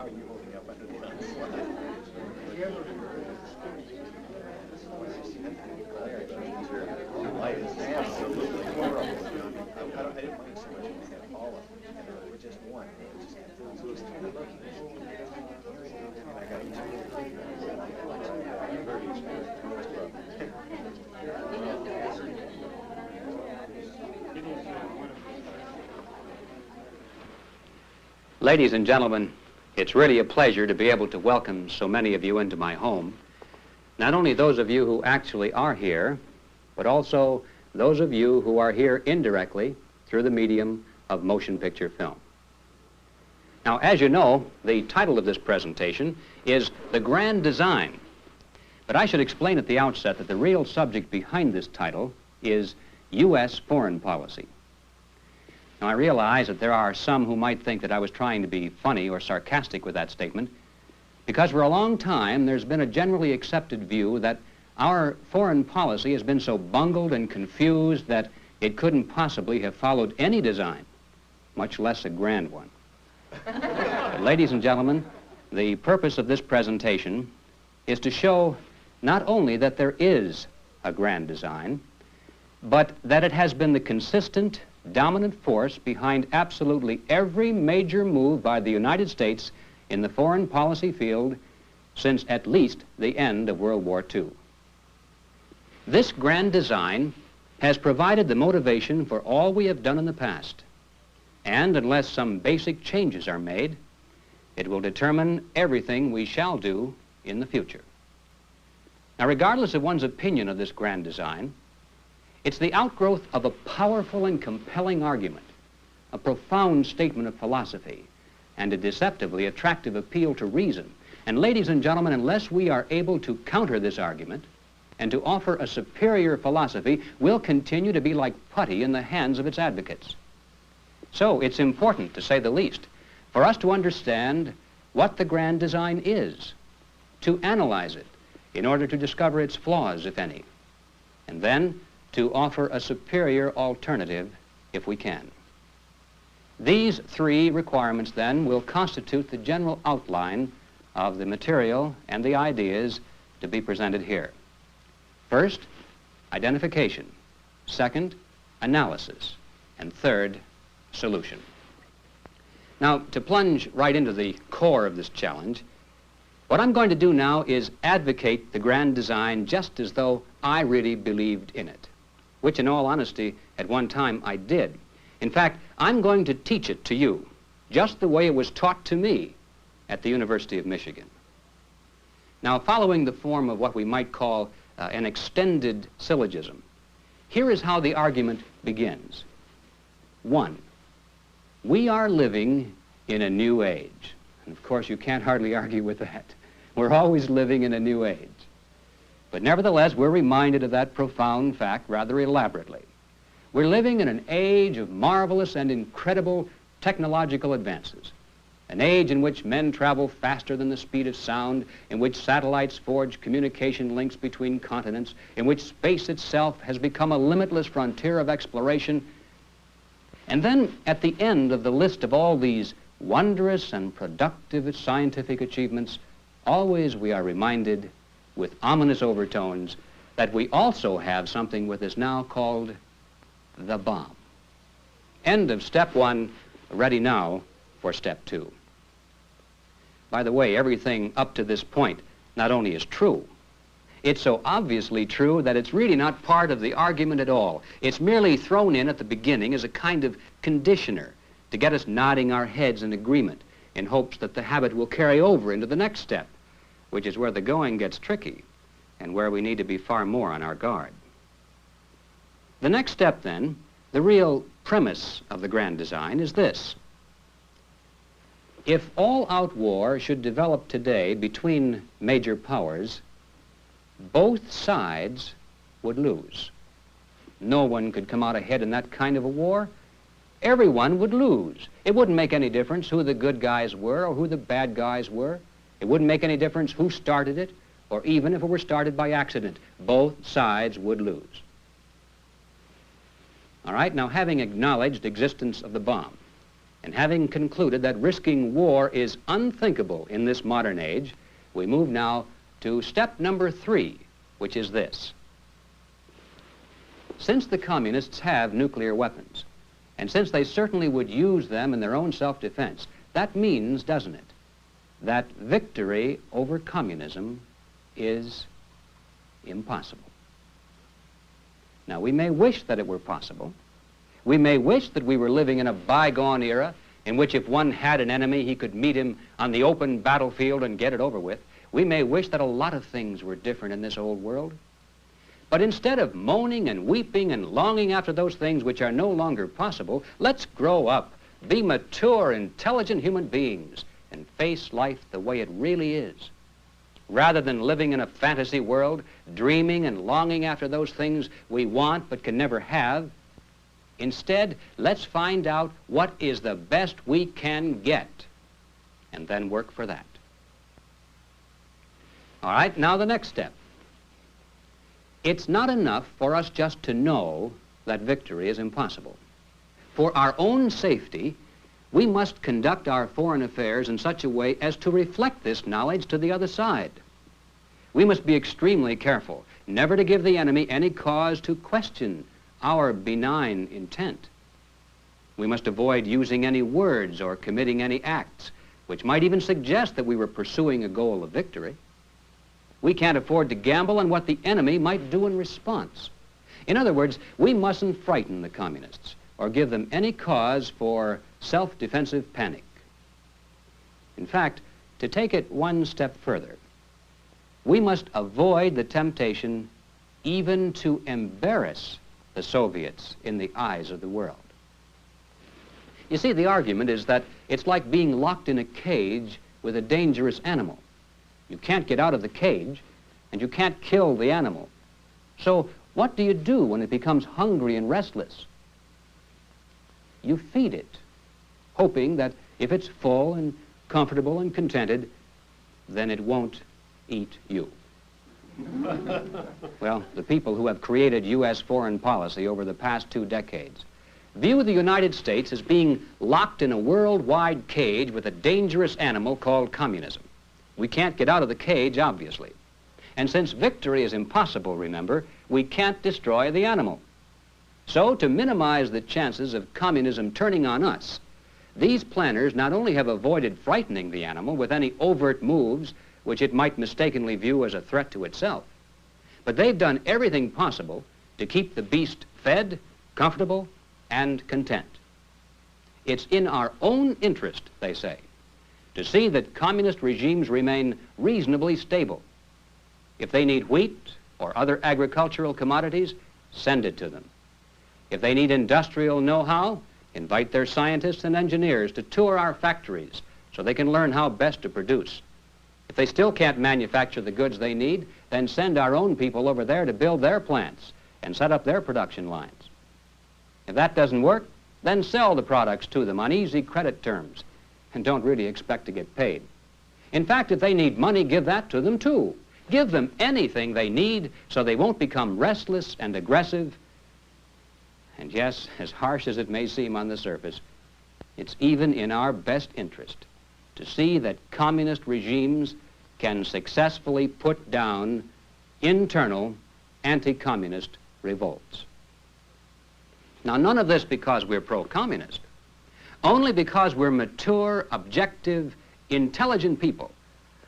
How are you holding up under the onslaught? The light is absolutely horrible. I didn't mind so much if we had all of them together. It was just one. It was kind of looking. And I got Ladies and gentlemen, it's really a pleasure to be able to welcome so many of you into my home. Not only those of you who actually are here, but also those of you who are here indirectly through the medium of motion picture film. Now, as you know, the title of this presentation is The Grand Design. But I should explain at the outset that the real subject behind this title is U.S. foreign policy. Now, I realize that there are some who might think that I was trying to be funny or sarcastic with that statement, because for a long time there's been a generally accepted view that our foreign policy has been so bungled and confused that it couldn't possibly have followed any design, much less a grand one. But, ladies and gentlemen, the purpose of this presentation is to show not only that there is a grand design, but that it has been the consistent, dominant force behind absolutely every major move by the United States in the foreign policy field since at least the end of World War II. This grand design has provided the motivation for all we have done in the past, and unless some basic changes are made, it will determine everything we shall do in the future. Now, regardless of one's opinion of this grand design, it's the outgrowth of a powerful and compelling argument, a profound statement of philosophy, and a deceptively attractive appeal to reason. And ladies and gentlemen, unless we are able to counter this argument and to offer a superior philosophy, we'll continue to be like putty in the hands of its advocates. So it's important, to say the least, for us to understand what the grand design is, to analyze it in order to discover its flaws, if any, and then to offer a superior alternative if we can. These three requirements, then, will constitute the general outline of the material and the ideas to be presented here. First, identification. Second, analysis. And third, solution. Now, to plunge right into the core of this challenge, what I'm going to do now is advocate the grand design just as though I really believed in it, which in all honesty, at one time I did. In fact, I'm going to teach it to you, just the way it was taught to me at the University of Michigan. Now, following the form of what we might call an extended syllogism, here is how the argument begins. 1, we are living in a new age. And of course, you can't hardly argue with that. We're always living in a new age. But nevertheless, we're reminded of that profound fact rather elaborately. We're living in an age of marvelous and incredible technological advances, an age in which men travel faster than the speed of sound, in which satellites forge communication links between continents, in which space itself has become a limitless frontier of exploration. And then, at the end of the list of all these wondrous and productive scientific achievements, always we are reminded with ominous overtones that we also have something which is now called the bomb. End of step 1, ready now for step 2. By the way, everything up to this point not only is true, it's so obviously true that it's really not part of the argument at all. It's merely thrown in at the beginning as a kind of conditioner to get us nodding our heads in agreement in hopes that the habit will carry over into the next step, which is where the going gets tricky and where we need to be far more on our guard. The next step, then, the real premise of the grand design is this. If all-out war should develop today between major powers, both sides would lose. No one could come out ahead in that kind of a war. Everyone would lose. It wouldn't make any difference who the good guys were or who the bad guys were. It wouldn't make any difference who started it, or even if it were started by accident. Both sides would lose. All right, now having acknowledged the existence of the bomb, And having concluded that risking war is unthinkable in this modern age, we move now to step number 3, which is this. Since the communists have nuclear weapons, and since they certainly would use them in their own self-defense, that means, doesn't it, that victory over communism is impossible. Now, we may wish that it were possible. We may wish that we were living in a bygone era in which if one had an enemy, he could meet him on the open battlefield and get it over with. We may wish that a lot of things were different in this old world. But instead of moaning and weeping and longing after those things which are no longer possible, let's grow up, be mature, intelligent human beings, and face life the way it really is. Rather than living in a fantasy world, dreaming and longing after those things we want but can never have, instead, let's find out what is the best we can get, and then work for that. All right, now the next step. It's not enough for us just to know that victory is impossible. For our own safety, we must conduct our foreign affairs in such a way as to reflect this knowledge to the other side. We must be extremely careful, never to give the enemy any cause to question our benign intent. We must avoid using any words or committing any acts which might even suggest that we were pursuing a goal of victory. We can't afford to gamble on what the enemy might do in response. In other words, we mustn't frighten the communists or give them any cause for self-defensive panic. In fact, to take it one step further, we must avoid the temptation even to embarrass the Soviets in the eyes of the world. You see, the argument is that it's like being locked in a cage with a dangerous animal. You can't get out of the cage, and you can't kill the animal. So what do you do when it becomes hungry and restless? You feed it, hoping that if it's full and comfortable and contented, then it won't eat you. Well, the people who have created U.S. foreign policy over the past 2 decades view the United States as being locked in a worldwide cage with a dangerous animal called communism. We can't get out of the cage, obviously. And since victory is impossible, remember, we can't destroy the animal. So, to minimize the chances of communism turning on us, these planners not only have avoided frightening the animal with any overt moves which it might mistakenly view as a threat to itself, but they've done everything possible to keep the beast fed, comfortable, and content. It's in our own interest, they say, to see that communist regimes remain reasonably stable. If they need wheat or other agricultural commodities, send it to them. If they need industrial know-how, invite their scientists and engineers to tour our factories so they can learn how best to produce. If they still can't manufacture the goods they need, then send our own people over there to build their plants and set up their production lines. If that doesn't work, then sell the products to them on easy credit terms and don't really expect to get paid. In fact, if they need money, give that to them too. Give them anything they need so they won't become restless and aggressive. And yes, as harsh as it may seem on the surface, it's even in our best interest to see that communist regimes can successfully put down internal anti-communist revolts. Now, none of this because we're pro-communist, only because we're mature, objective, intelligent people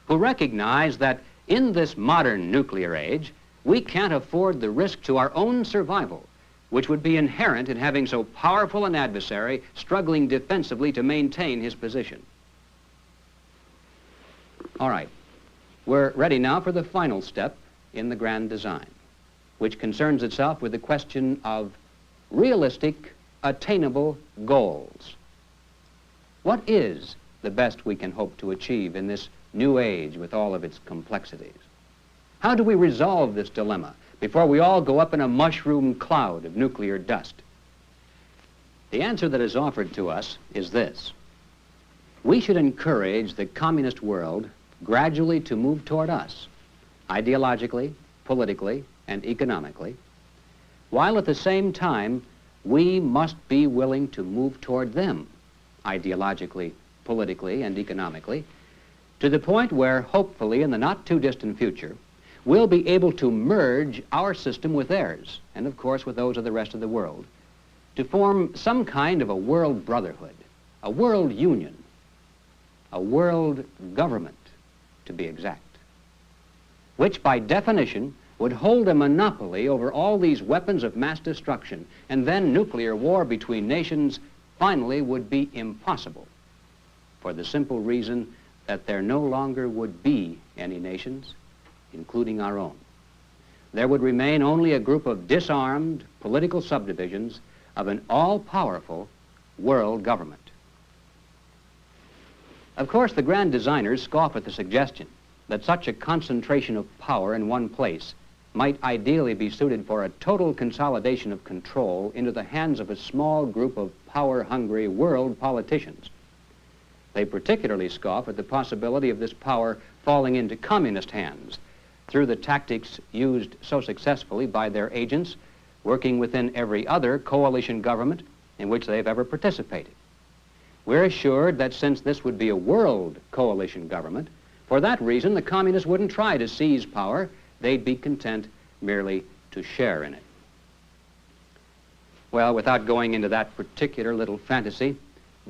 who recognize that in this modern nuclear age, we can't afford the risk to our own survival, which would be inherent in having so powerful an adversary struggling defensively to maintain his position. All right, we're ready now for the final step in the grand design, which concerns itself with the question of realistic, attainable goals. What is the best we can hope to achieve in this new age with all of its complexities? How do we resolve this dilemma before we all go up in a mushroom cloud of nuclear dust? The answer that is offered to us is this. We should encourage the communist world gradually to move toward us, ideologically, politically, and economically, while at the same time we must be willing to move toward them ideologically, politically, and economically, to the point where, hopefully, in the not-too-distant future, we'll be able to merge our system with theirs, and of course with those of the rest of the world, to form some kind of a world brotherhood, a world union, a world government, to be exact, which by definition would hold a monopoly over all these weapons of mass destruction, and then nuclear war between nations finally would be impossible, for the simple reason that there no longer would be any nations, including our own. There would remain only a group of disarmed political subdivisions of an all-powerful world government. Of course, the grand designers scoff at the suggestion that such a concentration of power in one place might ideally be suited for a total consolidation of control into the hands of a small group of power-hungry world politicians. They particularly scoff at the possibility of this power falling into communist hands through the tactics used so successfully by their agents working within every other coalition government in which they've ever participated. We're assured that since this would be a world coalition government, for that reason the communists wouldn't try to seize power. They'd be content merely to share in it. Well, without going into that particular little fantasy,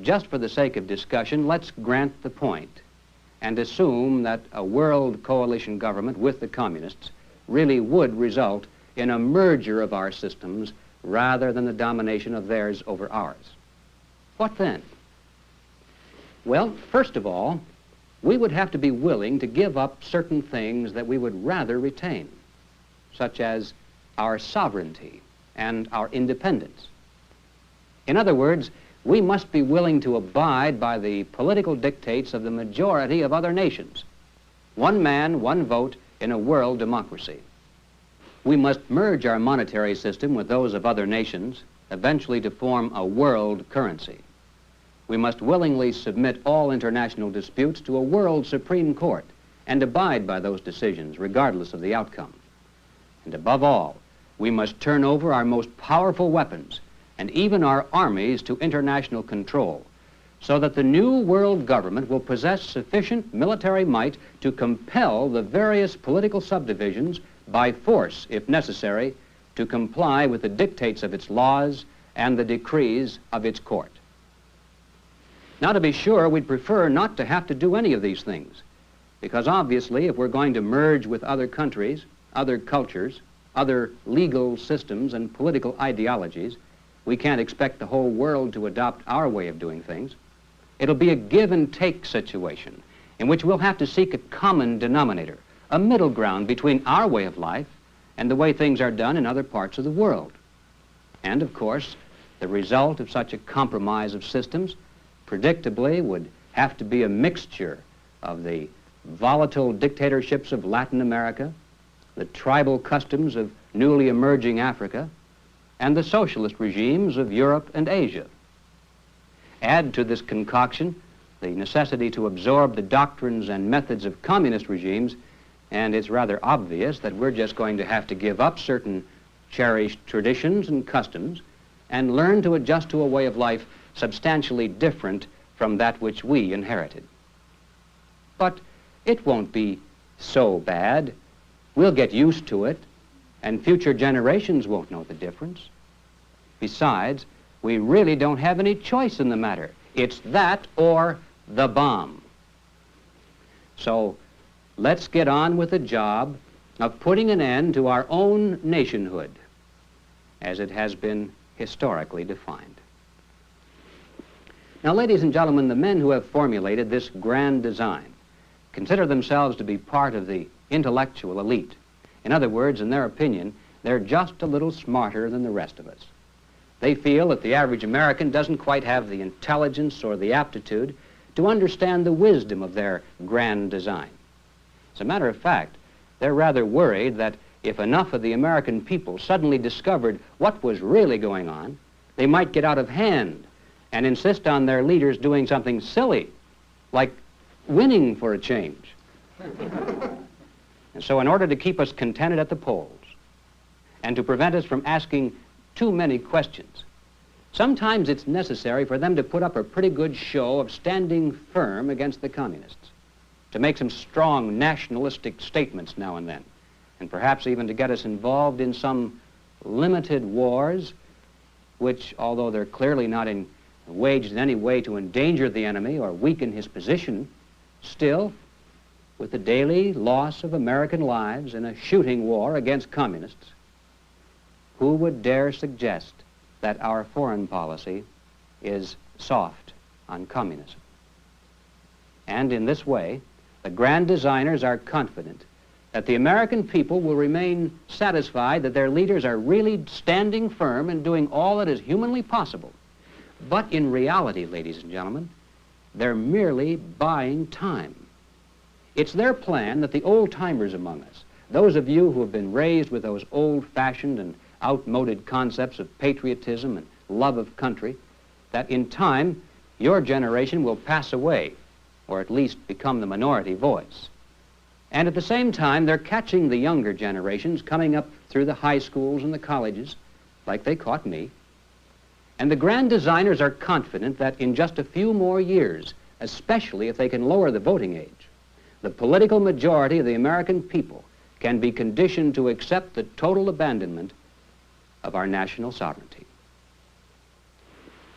just for the sake of discussion, let's grant the point and assume that a world coalition government with the communists really would result in a merger of our systems rather than the domination of theirs over ours. What then? Well, first of all, we would have to be willing to give up certain things that we would rather retain, such as our sovereignty and our independence. In other words, we must be willing to abide by the political dictates of the majority of other nations. One man, one vote in a world democracy. We must merge our monetary system with those of other nations, eventually to form a world currency. We must willingly submit all international disputes to a world Supreme Court and abide by those decisions regardless of the outcome. And above all, we must turn over our most powerful weapons and even our armies to international control, so that the new world government will possess sufficient military might to compel the various political subdivisions by force, if necessary, to comply with the dictates of its laws and the decrees of its court. Now, to be sure, we'd prefer not to have to do any of these things, because obviously if we're going to merge with other countries, other cultures, other legal systems and political ideologies, we can't expect the whole world to adopt our way of doing things. It'll be a give and take situation in which we'll have to seek a common denominator, a middle ground between our way of life and the way things are done in other parts of the world. And of course, the result of such a compromise of systems predictably would have to be a mixture of the volatile dictatorships of Latin America, the tribal customs of newly emerging Africa, and the socialist regimes of Europe and Asia. Add to this concoction the necessity to absorb the doctrines and methods of communist regimes, and it's rather obvious that we're just going to have to give up certain cherished traditions and customs and learn to adjust to a way of life substantially different from that which we inherited. But it won't be so bad. We'll get used to it, and future generations won't know the difference. Besides, we really don't have any choice in the matter. It's that or the bomb. So let's get on with the job of putting an end to our own nationhood as it has been historically defined. Now, ladies and gentlemen, the men who have formulated this grand design consider themselves to be part of the intellectual elite. In other words, in their opinion, they're just a little smarter than the rest of us. They feel that the average American doesn't quite have the intelligence or the aptitude to understand the wisdom of their grand design. As a matter of fact, they're rather worried that if enough of the American people suddenly discovered what was really going on, they might get out of hand and insist on their leaders doing something silly, like winning for a change. And so in order to keep us contented at the polls and to prevent us from asking too many questions, sometimes it's necessary for them to put up a pretty good show of standing firm against the communists, to make some strong nationalistic statements now and then, and perhaps even to get us involved in some limited wars, which, although they're clearly not waged in any way to endanger the enemy or weaken his position, still, with the daily loss of American lives in a shooting war against communists, who would dare suggest that our foreign policy is soft on communism? And in this way, the grand designers are confident that the American people will remain satisfied that their leaders are really standing firm and doing all that is humanly possible. But in reality, ladies and gentlemen, they're merely buying time. It's their plan that the old-timers among us, those of you who have been raised with those old-fashioned and outmoded concepts of patriotism and love of country, that in time your generation will pass away, or at least become the minority voice. And at the same time, they're catching the younger generations coming up through the high schools and the colleges, like they caught me. And the grand designers are confident that in just a few more years, especially if they can lower the voting age, the political majority of the American people can be conditioned to accept the total abandonment of our national sovereignty.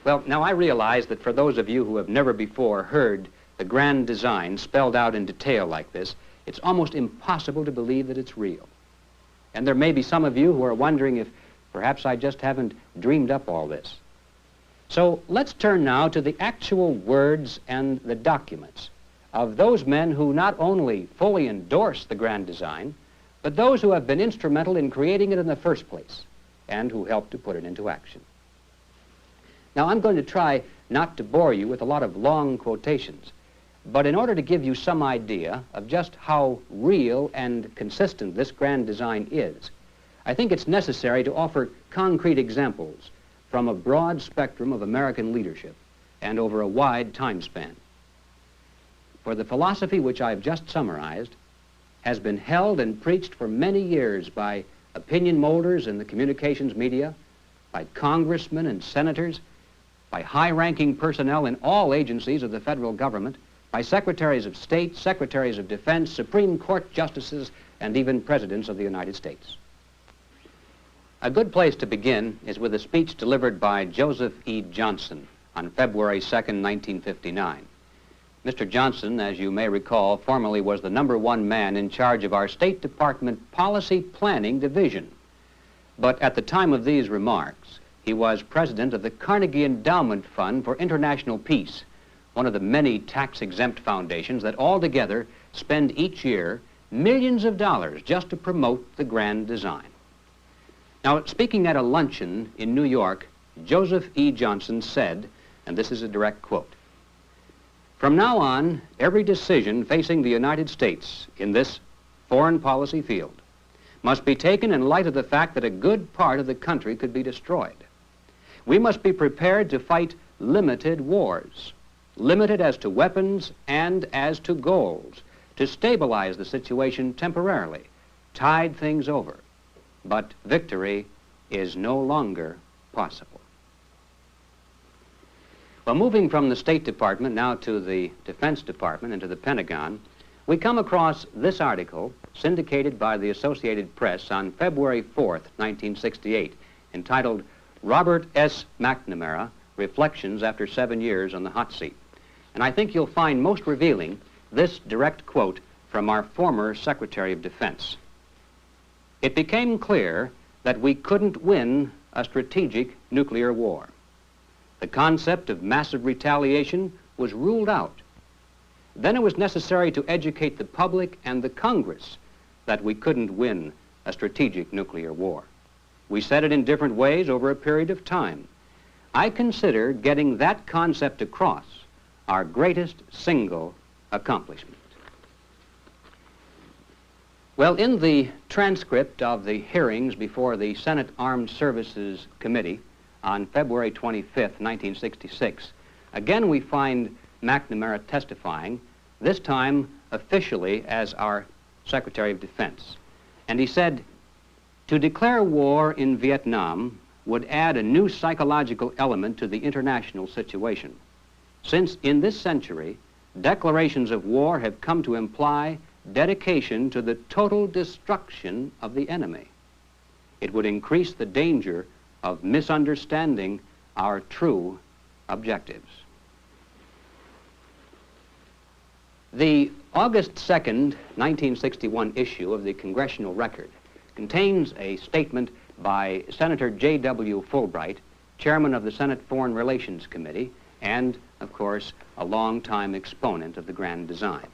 Well, now I realize that for those of you who have never before heard the grand design spelled out in detail like this, it's almost impossible to believe that it's real. And there may be some of you who are wondering if perhaps I just haven't dreamed up all this. So let's turn now to the actual words and the documents of those men who not only fully endorse the grand design, but those who have been instrumental in creating it in the first place and who helped to put it into action. Now, I'm going to try not to bore you with a lot of long quotations, but in order to give you some idea of just how real and consistent this grand design is, I think it's necessary to offer concrete examples from a broad spectrum of American leadership and over a wide time span. For the philosophy which I've just summarized has been held and preached for many years by opinion molders in the communications media, by congressmen and senators, by high-ranking personnel in all agencies of the federal government, by secretaries of state, secretaries of defense, Supreme Court justices, and even presidents of the United States. A good place to begin is with a speech delivered by Joseph E. Johnson on February 2nd, 1959. Mr. Johnson, as you may recall, formerly was the #1 man in charge of our State Department Policy Planning Division. But at the time of these remarks, he was president of the Carnegie Endowment Fund for International Peace, one of the many tax-exempt foundations that altogether spend each year millions of dollars just to promote the grand design. Now, speaking at a luncheon in New York, Joseph E. Johnson said, and this is a direct quote, "From now on, every decision facing the United States in this foreign policy field must be taken in light of the fact that a good part of the country could be destroyed. We must be prepared to fight limited wars, limited as to weapons and as to goals, to stabilize the situation temporarily, tide things over. But victory is no longer possible." Well, moving from the State Department now to the Defense Department and to the Pentagon, we come across this article syndicated by the Associated Press on February 4th, 1968, entitled "Robert S. McNamara, Reflections After 7 Years on the Hot Seat." And I think you'll find most revealing this direct quote from our former Secretary of Defense. "It became clear that we couldn't win a strategic nuclear war. The concept of massive retaliation was ruled out. Then it was necessary to educate the public and the Congress that we couldn't win a strategic nuclear war. We said it in different ways over a period of time. I consider getting that concept across our greatest single accomplishment." Well, in the transcript of the hearings before the Senate Armed Services Committee on February 25th, 1966, again we find McNamara testifying, this time officially as our Secretary of Defense. And he said, "To declare war in Vietnam would add a new psychological element to the international situation, since in this century, declarations of war have come to imply dedication to the total destruction of the enemy. It would increase the danger of misunderstanding our true objectives. The August 2nd, 1961 issue of the Congressional Record contains a statement by Senator J.W. Fulbright, chairman of the Senate Foreign Relations Committee, and, of course, a longtime exponent of the grand design.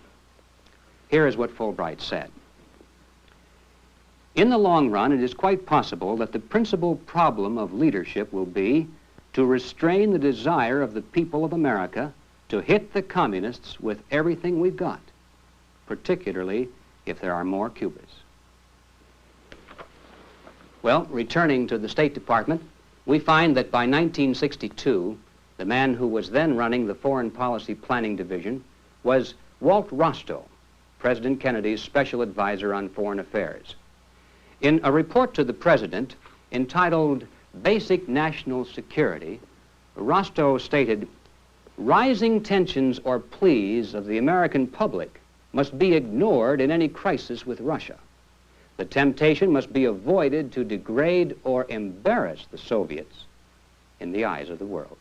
Here is what Fulbright said. In the long run, it is quite possible that the principal problem of leadership will be to restrain the desire of the people of America to hit the communists with everything we've got, particularly if there are more Cubas. Well, returning to the State Department, we find that by 1962, the man who was then running the Foreign Policy Planning Division was Walt Rostow, President Kennedy's special advisor on foreign affairs. In a report to the President entitled Basic National Security, Rostow stated, "Rising tensions or pleas of the American public must be ignored in any crisis with Russia. The temptation must be avoided to degrade or embarrass the Soviets in the eyes of the world."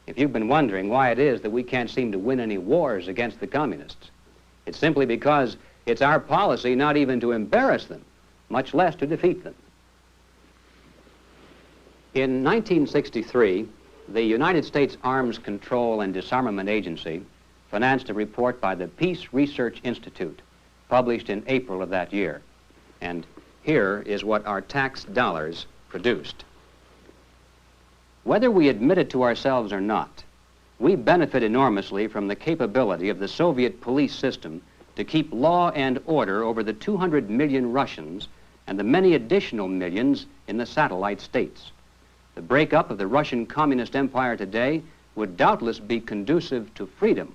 If you've been wondering why it is that we can't seem to win any wars against the communists, it's simply because it's our policy not even to embarrass them, much less to defeat them. In 1963, the United States Arms Control and Disarmament Agency financed a report by the Peace Research Institute, published in April of that year. And here is what our tax dollars produced. Whether we admit it to ourselves or not, we benefit enormously from the capability of the Soviet police system to keep law and order over the 200 million Russians and the many additional millions in the satellite states. The breakup of the Russian Communist Empire today would doubtless be conducive to freedom,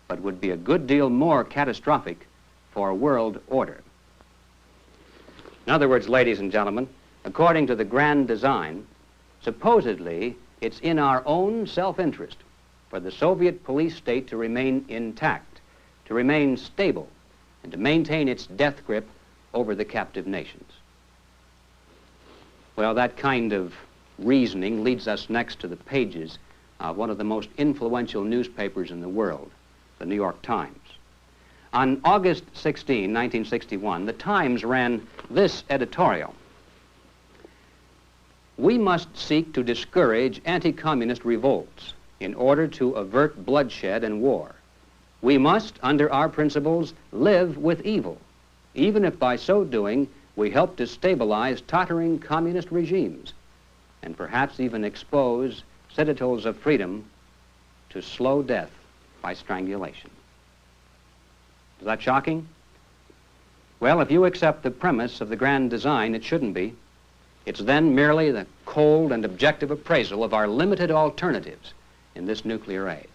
but would be a good deal more catastrophic for world order. In other words, ladies and gentlemen, according to the grand design, supposedly it's in our own self-interest for the Soviet police state to remain intact, to remain stable, and to maintain its death grip over the captive nations. Well, that kind of reasoning leads us next to the pages of one of the most influential newspapers in the world, the New York Times. On August 16, 1961, the Times ran this editorial: "We must seek to discourage anti-communist revolts in order to avert bloodshed and war. We must, under our principles, live with evil, even if by so doing we help to stabilize tottering communist regimes and perhaps even expose citadels of freedom to slow death by strangulation." Is that shocking? Well, if you accept the premise of the grand design, it shouldn't be. It's then merely the cold and objective appraisal of our limited alternatives in this nuclear age.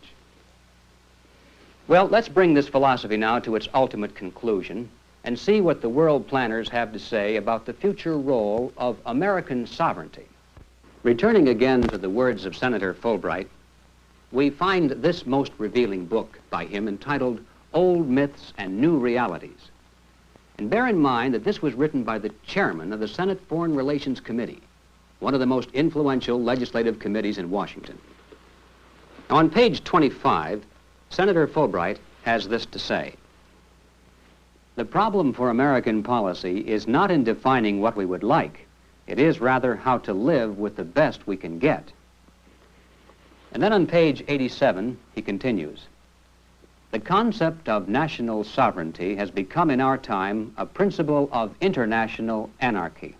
Well, let's bring this philosophy now to its ultimate conclusion and see what the world planners have to say about the future role of American sovereignty. Returning again to the words of Senator Fulbright, we find this most revealing book by him entitled Old Myths and New Realities. And bear in mind that this was written by the chairman of the Senate Foreign Relations Committee, one of the most influential legislative committees in Washington. Now, on page 25, Senator Fulbright has this to say: "The problem for American policy is not in defining what we would like. It is rather how to live with the best we can get." And then on page 87, he continues, "The concept of national sovereignty has become in our time a principle of international anarchy.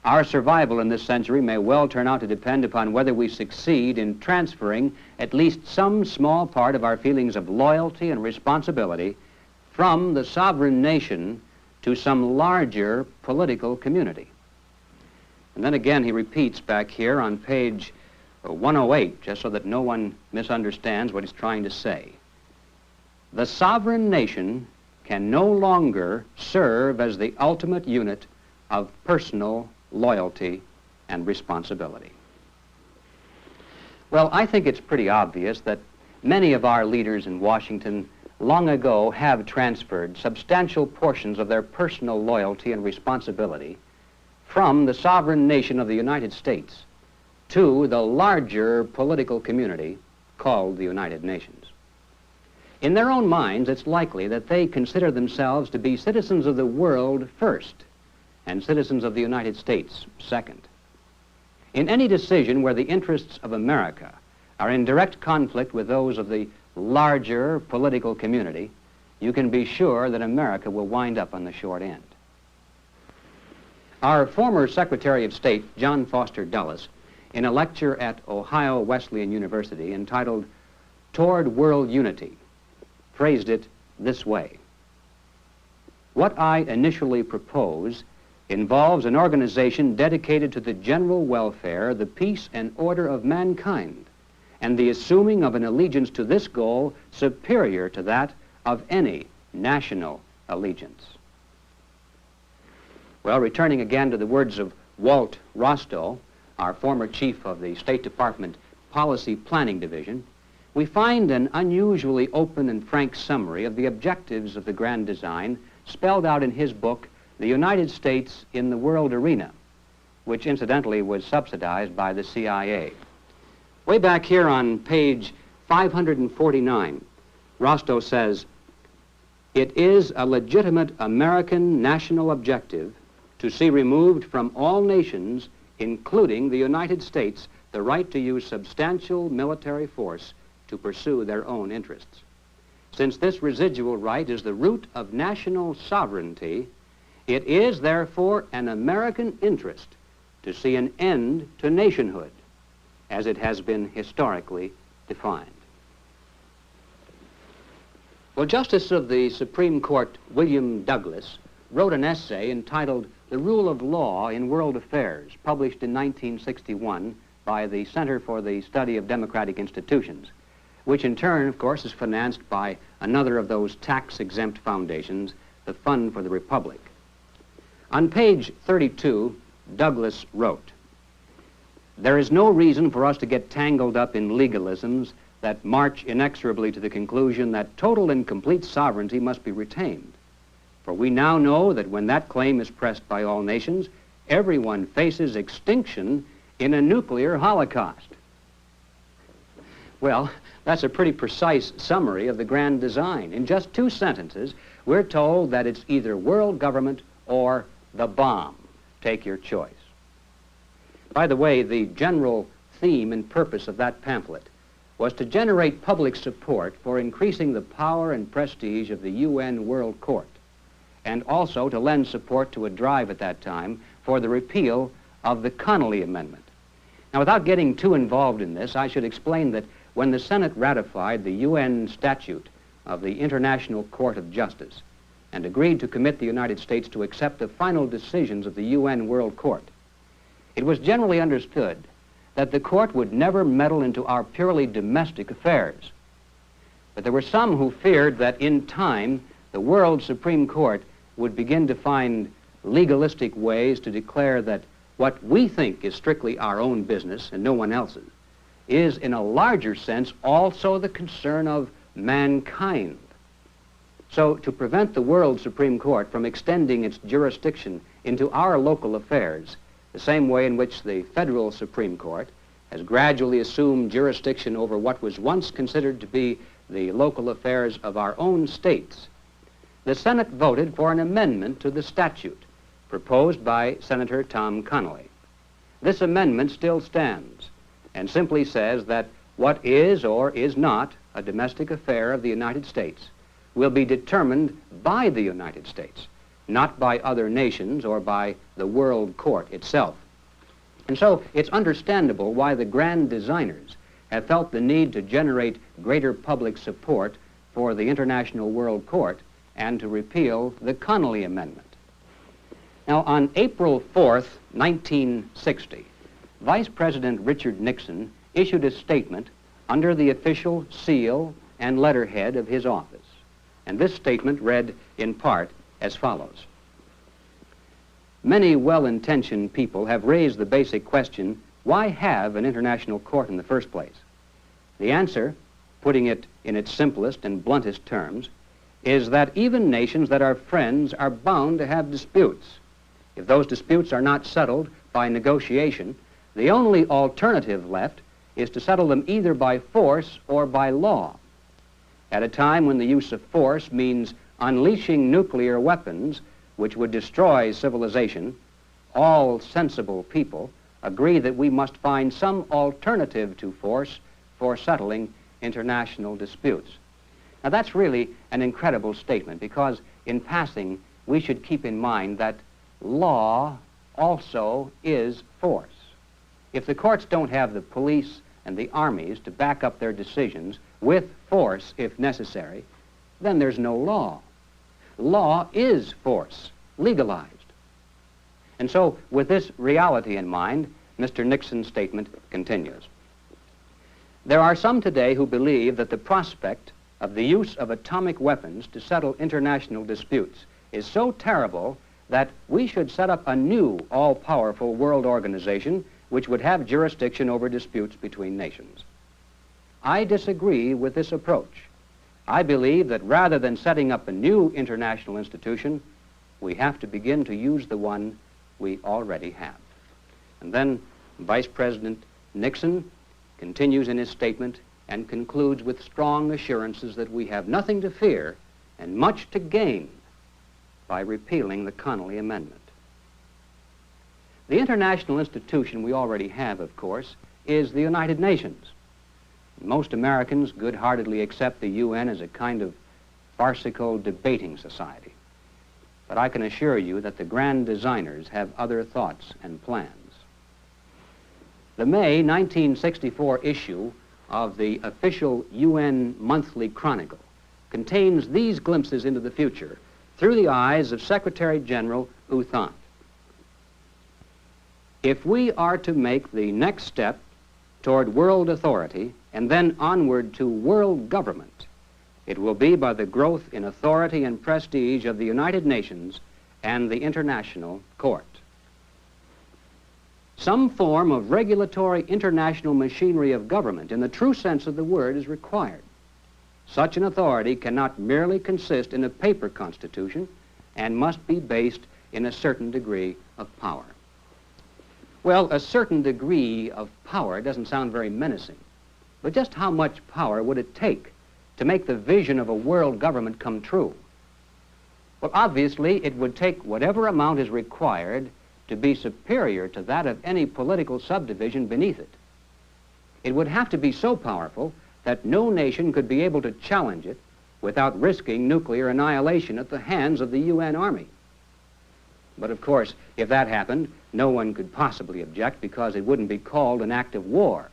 Our survival in this century may well turn out to depend upon whether we succeed in transferring at least some small part of our feelings of loyalty and responsibility from the sovereign nation to some larger political community." And then again he repeats back here on page 108, just so that no one misunderstands what he's trying to say. "The sovereign nation can no longer serve as the ultimate unit of personal loyalty, and responsibility. Well, I think it's pretty obvious that many of our leaders in Washington long ago have transferred substantial portions of their personal loyalty and responsibility from the sovereign nation of the United States to the larger political community called the United Nations. In their own minds, it's likely that they consider themselves to be citizens of the world first and citizens of the United States second. In any decision where the interests of America are in direct conflict with those of the larger political community, you can be sure that America will wind up on the short end. Our former Secretary of State, John Foster Dulles, in a lecture at Ohio Wesleyan University entitled "Toward World Unity," phrased it this way: "What I initially propose involves an organization dedicated to the general welfare, the peace and order of mankind, and the assuming of an allegiance to this goal superior to that of any national allegiance." Well, returning again to the words of Walt Rostow, our former chief of the State Department Policy Planning Division, we find an unusually open and frank summary of the objectives of the grand design spelled out in his book, "The United States in the World Arena," which incidentally was subsidized by the CIA. Way back here on page 549, Rostow says, "It is a legitimate American national objective to see removed from all nations, including the United States, the right to use substantial military force to pursue their own interests. Since this residual right is the root of national sovereignty, it is therefore an American interest to see an end to nationhood as it has been historically defined." Well, Justice of the Supreme Court William Douglas wrote an essay entitled "The Rule of Law in World Affairs," published in 1961 by the Center for the Study of Democratic Institutions, which in turn, of course, is financed by another of those tax-exempt foundations, the Fund for the Republic. On page 32, Douglas wrote, "There is no reason for us to get tangled up in legalisms that march inexorably to the conclusion that total and complete sovereignty must be retained. For we now know that when that claim is pressed by all nations, everyone faces extinction in a nuclear holocaust." Well, that's a pretty precise summary of the grand design. In just 2 sentences, we're told that it's either world government or the bomb. Take your choice. By the way, the general theme and purpose of that pamphlet was to generate public support for increasing the power and prestige of the UN World Court, and also to lend support to a drive at that time for the repeal of the Connolly Amendment. Now, without getting too involved in this, I should explain that when the Senate ratified the UN statute of the International Court of Justice and agreed to commit the United States to accept the final decisions of the UN World Court, it was generally understood that the court would never meddle into our purely domestic affairs. But there were some who feared that in time, the World Supreme Court would begin to find legalistic ways to declare that what we think is strictly our own business and no one else's is, in a larger sense, also the concern of mankind. So, to prevent the World Supreme Court from extending its jurisdiction into our local affairs, the same way in which the federal Supreme Court has gradually assumed jurisdiction over what was once considered to be the local affairs of our own states, the Senate voted for an amendment to the statute proposed by Senator Tom Connolly. This amendment still stands and simply says that what is or is not a domestic affair of the United States will be determined by the United States, not by other nations or by the World Court itself. And so it's understandable why the grand designers have felt the need to generate greater public support for the International World Court and to repeal the Connolly Amendment. Now, on April 4th, 1960, Vice President Richard Nixon issued a statement under the official seal and letterhead of his office. And this statement read in part as follows: many well-intentioned people have raised the basic question, why have an international court in the first place? The answer, putting it in its simplest and bluntest terms, is that even nations that are friends are bound to have disputes. If those disputes are not settled by negotiation, the only alternative left is to settle them either by force or by law. At a time when the use of force means unleashing nuclear weapons which would destroy civilization, all sensible people agree that we must find some alternative to force for settling international disputes. Now that's really an incredible statement, because in passing we should keep in mind that law also is force. If the courts don't have the police and the armies to back up their decisions with force if necessary, then there's no law. Law is force, legalized. And so, with this reality in mind, Mr. Nixon's statement continues. There are some today who believe that the prospect of the use of atomic weapons to settle international disputes is so terrible that we should set up a new all-powerful world organization which would have jurisdiction over disputes between nations. I disagree with this approach. I believe that rather than setting up a new international institution, we have to begin to use the one we already have. And then Vice President Nixon continues in his statement and concludes with strong assurances that we have nothing to fear and much to gain by repealing the Connolly Amendment. The international institution we already have, of course, is the United Nations. Most Americans good-heartedly accept the UN as a kind of farcical debating society. But I can assure you that the grand designers have other thoughts and plans. The May 1964 issue of the official UN Monthly Chronicle contains these glimpses into the future through the eyes of Secretary General U Thant. If we are to make the next step toward world authority and then onward to world government, it will be by the growth in authority and prestige of the United Nations and the International Court. Some form of regulatory international machinery of government, in the true sense of the word, is required. Such an authority cannot merely consist in a paper constitution and must be based in a certain degree of power. Well, a certain degree of power doesn't sound very menacing, but just how much power would it take to make the vision of a world government come true? Well, obviously, it would take whatever amount is required to be superior to that of any political subdivision beneath it. It would have to be so powerful that no nation could be able to challenge it without risking nuclear annihilation at the hands of the UN Army. But of course, if that happened, no one could possibly object, because it wouldn't be called an act of war.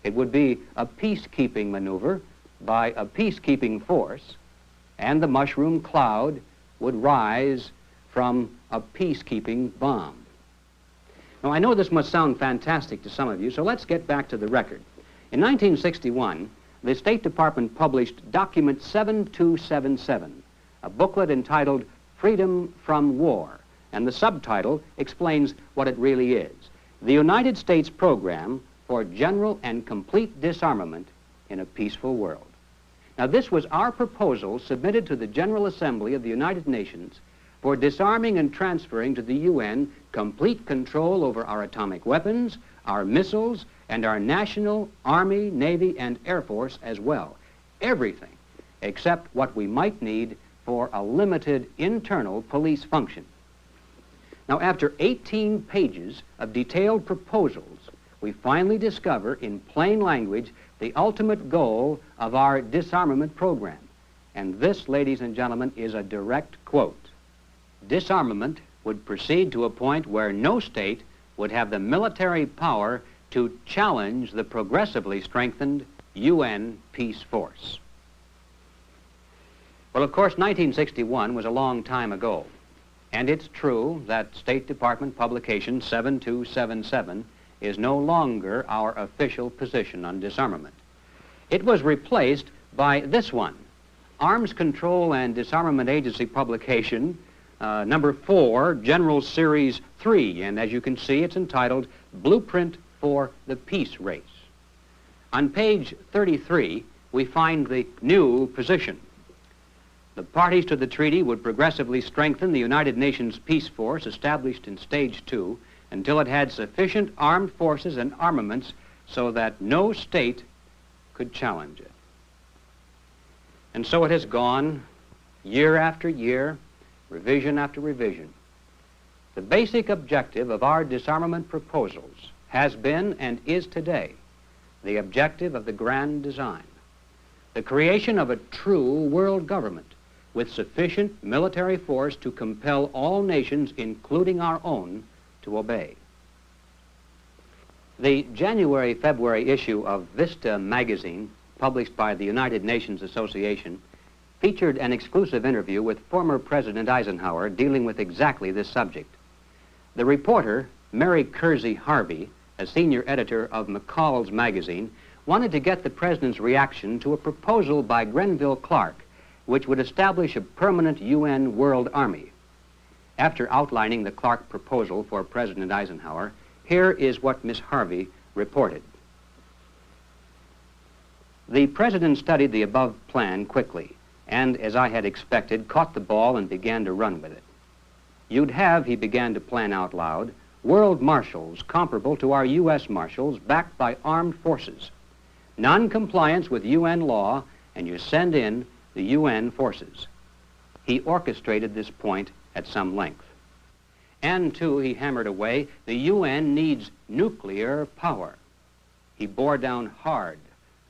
It would be a peacekeeping maneuver by a peacekeeping force, and the mushroom cloud would rise from a peacekeeping bomb. Now, I know this must sound fantastic to some of you, so let's get back to the record. In 1961, the State Department published Document 7277, a booklet entitled Freedom from War, and the subtitle explains what it really is: the United States Program for General and Complete Disarmament in a Peaceful World. Now, this was our proposal submitted to the General Assembly of the United Nations for disarming and transferring to the UN complete control over our atomic weapons, our missiles, and our national Army, Navy, and Air Force as well. Everything except what we might need for a limited internal police function. Now, after 18 pages of detailed proposals, we finally discover in plain language the ultimate goal of our disarmament program. And this, ladies and gentlemen, is a direct quote. Disarmament would proceed to a point where no state would have the military power to challenge the progressively strengthened UN peace force. Well, of course, 1961 was a long time ago, and it's true that State Department publication 7277 is no longer our official position on disarmament. It was replaced by this one, Arms Control and Disarmament Agency publication number 4, General Series 3, and as you can see, it's entitled Blueprint for the Peace Race. On page 33, we find the new position. The parties to the treaty would progressively strengthen the United Nations Peace Force established in Stage 2 until it had sufficient armed forces and armaments so that no state could challenge it. And so it has gone year after year, revision after revision. The basic objective of our disarmament proposals has been and is today the objective of the grand design, the creation of a true world government with sufficient military force to compel all nations, including our own, to obey. The January-February issue of Vista magazine, published by the United Nations Association, featured an exclusive interview with former President Eisenhower dealing with exactly this subject. The reporter, Mary Kersey Harvey, a senior editor of McCall's magazine, wanted to get the President's reaction to a proposal by Grenville Clark which would establish a permanent UN World Army. After outlining the Clark proposal for President Eisenhower, here is what Miss Harvey reported. The President studied the above plan quickly and, as I had expected, caught the ball and began to run with it. You'd have, he began to plan out loud, world marshals comparable to our U.S. marshals backed by armed forces. Non-compliance with UN law, and you send in the UN forces. He orchestrated this point at some length. And, too, he hammered away, the UN needs nuclear power. He bore down hard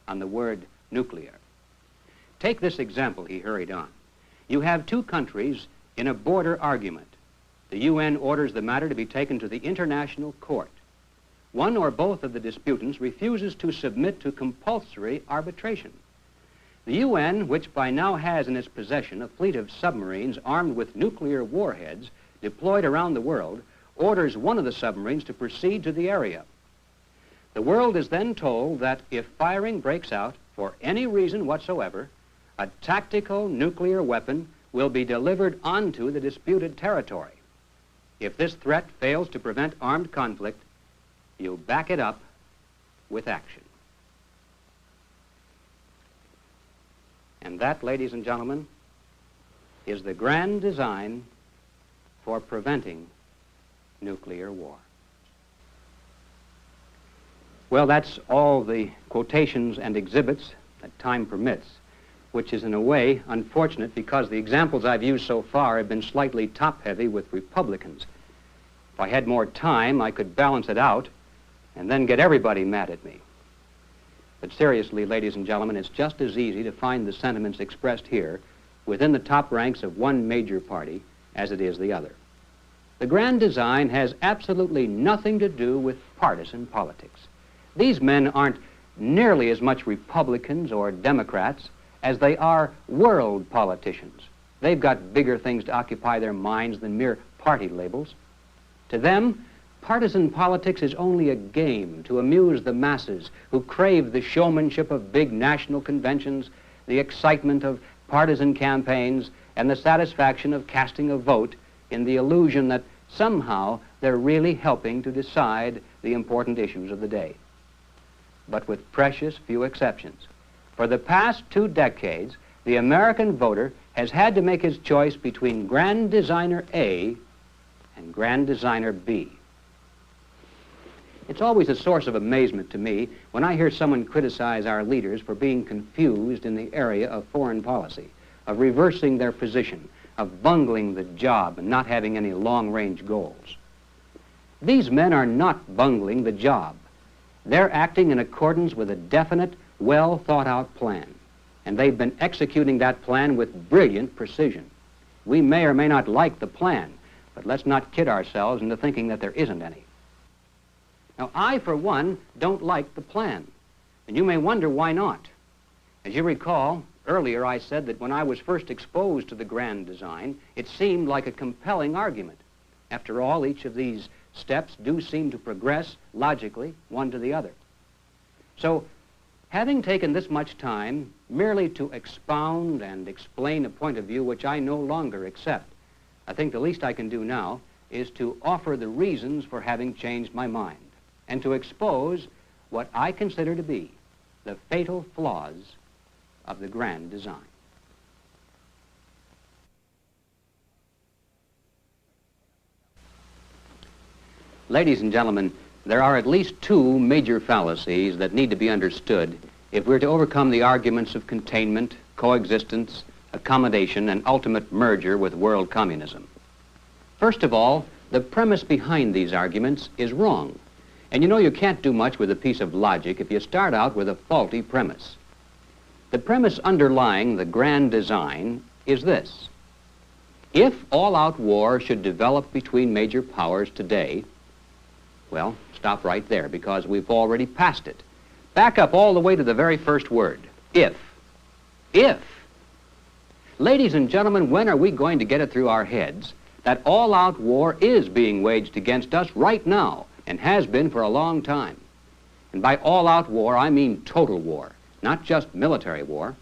on the word nuclear. Take this example, he hurried on. You have two countries in a border argument. The UN orders the matter to be taken to the International Court. One or both of the disputants refuses to submit to compulsory arbitration. The UN, which by now has in its possession a fleet of submarines armed with nuclear warheads deployed around the world, orders one of the submarines to proceed to the area. The world is then told that if firing breaks out for any reason whatsoever, a tactical nuclear weapon will be delivered onto the disputed territory. If this threat fails to prevent armed conflict, you back it up with action. And that, ladies and gentlemen, is the grand design for preventing nuclear war. Well, that's all the quotations and exhibits that time permits, which is in a way unfortunate because the examples I've used so far have been slightly top-heavy with Republicans. If I had more time, I could balance it out and then get everybody mad at me. But seriously, ladies and gentlemen, it's just as easy to find the sentiments expressed here within the top ranks of one major party as it is the other. The grand design has absolutely nothing to do with partisan politics. These men aren't nearly as much Republicans or Democrats as they are world politicians. They've got bigger things to occupy their minds than mere party labels. To them, partisan politics is only a game to amuse the masses who crave the showmanship of big national conventions, the excitement of partisan campaigns, and the satisfaction of casting a vote in the illusion that somehow they're really helping to decide the important issues of the day. But with precious few exceptions. For the past 2 decades, the American voter has had to make his choice between Grand Designer A and Grand Designer B. It's always a source of amazement to me when I hear someone criticize our leaders for being confused in the area of foreign policy, of reversing their position, of bungling the job and not having any long-range goals. These men are not bungling the job. They're acting in accordance with a definite, well-thought-out plan, and they've been executing that plan with brilliant precision. We may or may not like the plan, but let's not kid ourselves into thinking that there isn't any. Now, I, for one, don't like the plan, and you may wonder why not. As you recall, earlier I said that when I was first exposed to the grand design, it seemed like a compelling argument. After all, each of these steps do seem to progress logically, one to the other. So, having taken this much time merely to expound and explain a point of view which I no longer accept, I think the least I can do now is to offer the reasons for having changed my mind and to expose what I consider to be the fatal flaws of the grand design. Ladies and gentlemen, there are at least two major fallacies that need to be understood if we're to overcome the arguments of containment, coexistence, accommodation, and ultimate merger with world communism. First of all, the premise behind these arguments is wrong. And you know you can't do much with a piece of logic if you start out with a faulty premise. The premise underlying the grand design is this. If all-out war should develop between major powers today, well, stop right there because we've already passed it. Back up all the way to the very first word, if. If. Ladies and gentlemen, when are we going to get it through our heads that all-out war is being waged against us right now and has been for a long time? And by all-out war, I mean total war, not just military war.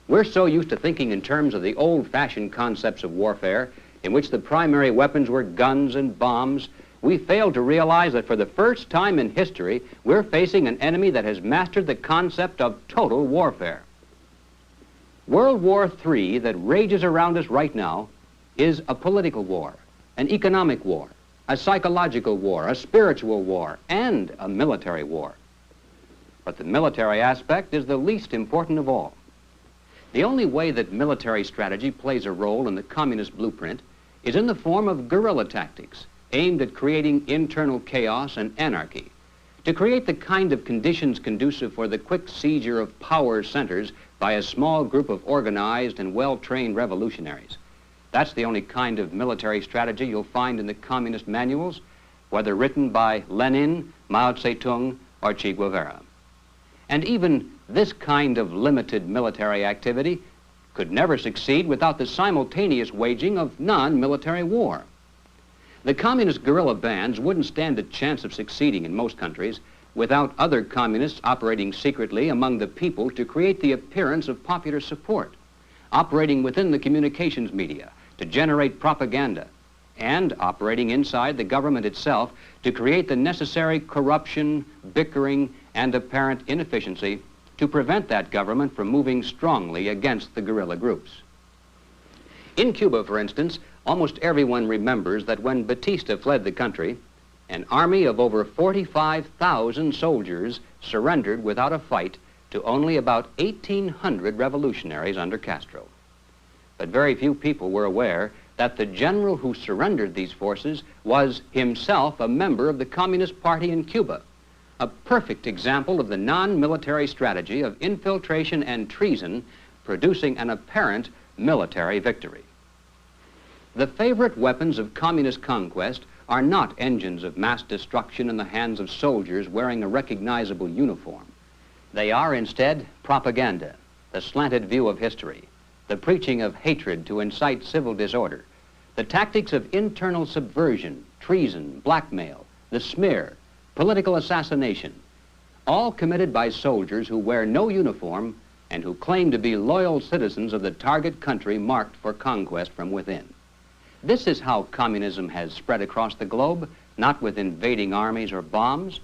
We're so used to thinking in terms of the old-fashioned concepts of warfare in which the primary weapons were guns and bombs, we fail to realize that for the first time in history, we're facing an enemy that has mastered the concept of total warfare. World War III that rages around us right now is a political war, an economic war, a psychological war, a spiritual war, and a military war. But the military aspect is the least important of all. The only way that military strategy plays a role in the communist blueprint is in the form of guerrilla tactics, aimed at creating internal chaos and anarchy, to create the kind of conditions conducive for the quick seizure of power centers by a small group of organized and well-trained revolutionaries. That's the only kind of military strategy you'll find in the communist manuals, whether written by Lenin, Mao Zedong, or Che Guevara. And even this kind of limited military activity could never succeed without the simultaneous waging of non-military war. The communist guerrilla bands wouldn't stand a chance of succeeding in most countries without other communists operating secretly among the people to create the appearance of popular support, operating within the communications media to generate propaganda, and operating inside the government itself to create the necessary corruption, bickering, and apparent inefficiency to prevent that government from moving strongly against the guerrilla groups. In Cuba, for instance, almost everyone remembers that when Batista fled the country, an army of over 45,000 soldiers surrendered without a fight to only about 1,800 revolutionaries under Castro. But very few people were aware that the general who surrendered these forces was himself a member of the Communist Party in Cuba, a perfect example of the non-military strategy of infiltration and treason producing an apparent military victory. The favorite weapons of communist conquest are not engines of mass destruction in the hands of soldiers wearing a recognizable uniform. They are instead propaganda, the slanted view of history, the preaching of hatred to incite civil disorder, the tactics of internal subversion, treason, blackmail, the smear, political assassination, all committed by soldiers who wear no uniform and who claim to be loyal citizens of the target country marked for conquest from within. This is how communism has spread across the globe, not with invading armies or bombs,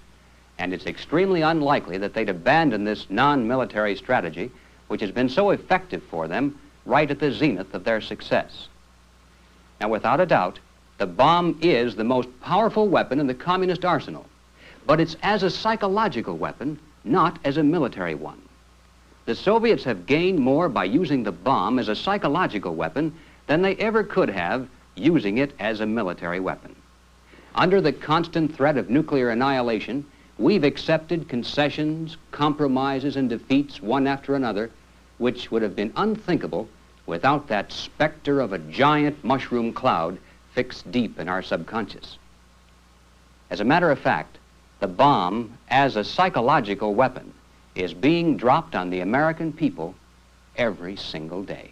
and it's extremely unlikely that they'd abandon this non-military strategy, which has been so effective for them right at the zenith of their success. Now, without a doubt, the bomb is the most powerful weapon in the communist arsenal, but it's as a psychological weapon, not as a military one. The Soviets have gained more by using the bomb as a psychological weapon than they ever could have using it as a military weapon. Under the constant threat of nuclear annihilation, we've accepted concessions, compromises, and defeats one after another, which would have been unthinkable without that specter of a giant mushroom cloud fixed deep in our subconscious. As a matter of fact, the bomb, as a psychological weapon, is being dropped on the American people every single day.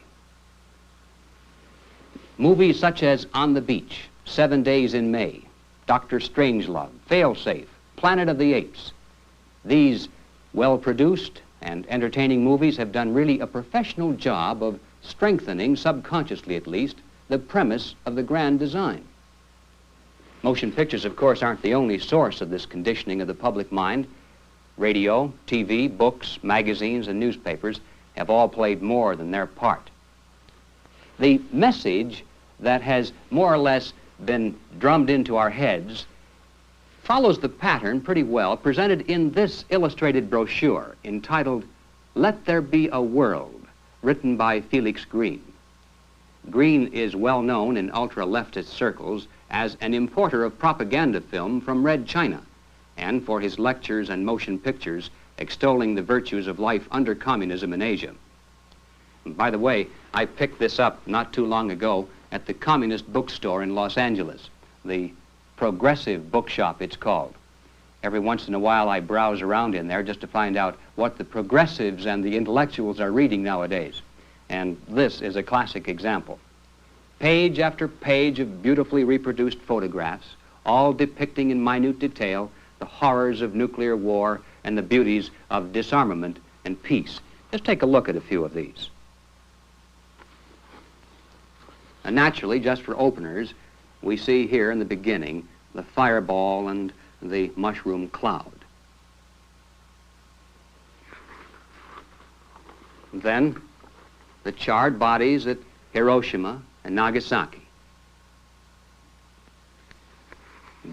Movies such as On the Beach, 7 Days in May, Dr. Strangelove, Failsafe, Planet of the Apes. These well-produced and entertaining movies have done really a professional job of strengthening, subconsciously at least, the premise of the grand design. Motion pictures, of course, aren't the only source of this conditioning of the public mind. Radio, TV, books, magazines, and newspapers have all played more than their part. The message that has more or less been drummed into our heads follows the pattern pretty well presented in this illustrated brochure entitled "Let There Be a World," written by Felix Green. Green is well known in ultra-leftist circles as an importer of propaganda film from Red China, and for his lectures and motion pictures extolling the virtues of life under communism in Asia. And by the way, I picked this up not too long ago at the Communist Bookstore in Los Angeles, the Progressive Bookshop it's called. Every once in a while I browse around in there just to find out what the progressives and the intellectuals are reading nowadays. And this is a classic example. Page after page of beautifully reproduced photographs, all depicting in minute detail the horrors of nuclear war and the beauties of disarmament and peace. Just take a look at a few of these. And naturally, just for openers, we see here in the beginning the fireball and the mushroom cloud. Then the charred bodies at Hiroshima and Nagasaki.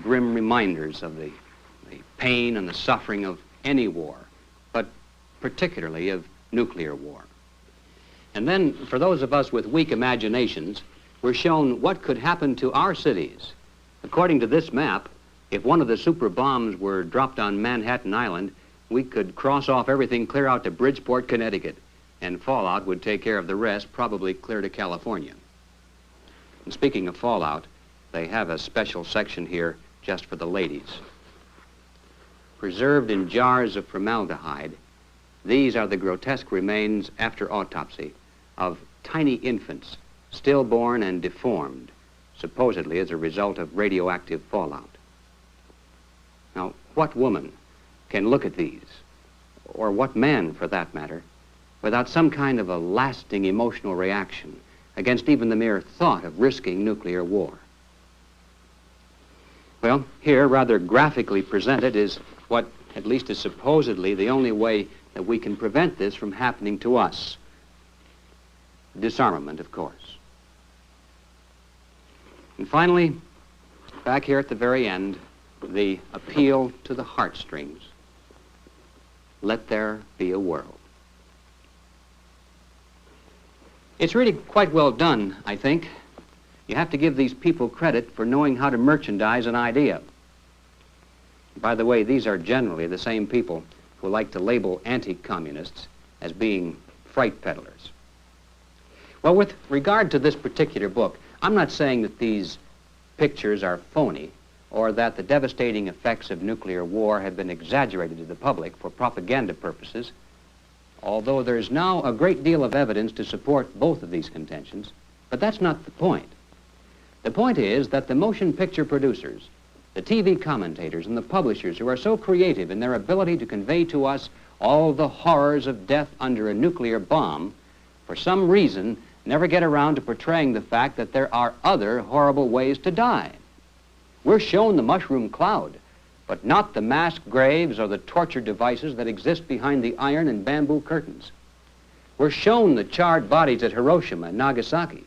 Grim reminders of the pain and the suffering of any war, but particularly of nuclear war. And then, for those of us with weak imaginations, we're shown what could happen to our cities. According to this map, if one of the super bombs were dropped on Manhattan Island, we could cross off everything clear out to Bridgeport, Connecticut, and fallout would take care of the rest, probably clear to California. And speaking of fallout, they have a special section here just for the ladies. Preserved in jars of formaldehyde, these are the grotesque remains after autopsy of tiny infants, stillborn and deformed, supposedly as a result of radioactive fallout. Now, what woman can look at these, or what man for that matter, without some kind of a lasting emotional reaction against even the mere thought of risking nuclear war? Well, here, rather graphically presented, is what at least is supposedly the only way that we can prevent this from happening to us. Disarmament, of course. And finally, back here at the very end, the appeal to the heartstrings. Let there be a world. It's really quite well done, I think. You have to give these people credit for knowing how to merchandise an idea. By the way, these are generally the same people who like to label anti-communists as being fright peddlers. Well, with regard to this particular book, I'm not saying that these pictures are phony or that the devastating effects of nuclear war have been exaggerated to the public for propaganda purposes, although there's now a great deal of evidence to support both of these contentions. But that's not the point. The point is that the motion picture producers, the TV commentators, and the publishers who are so creative in their ability to convey to us all the horrors of death under a nuclear bomb, for some reason never get around to portraying the fact that there are other horrible ways to die. We're shown the mushroom cloud, but not the mass graves or the torture devices that exist behind the iron and bamboo curtains. We're shown the charred bodies at Hiroshima and Nagasaki,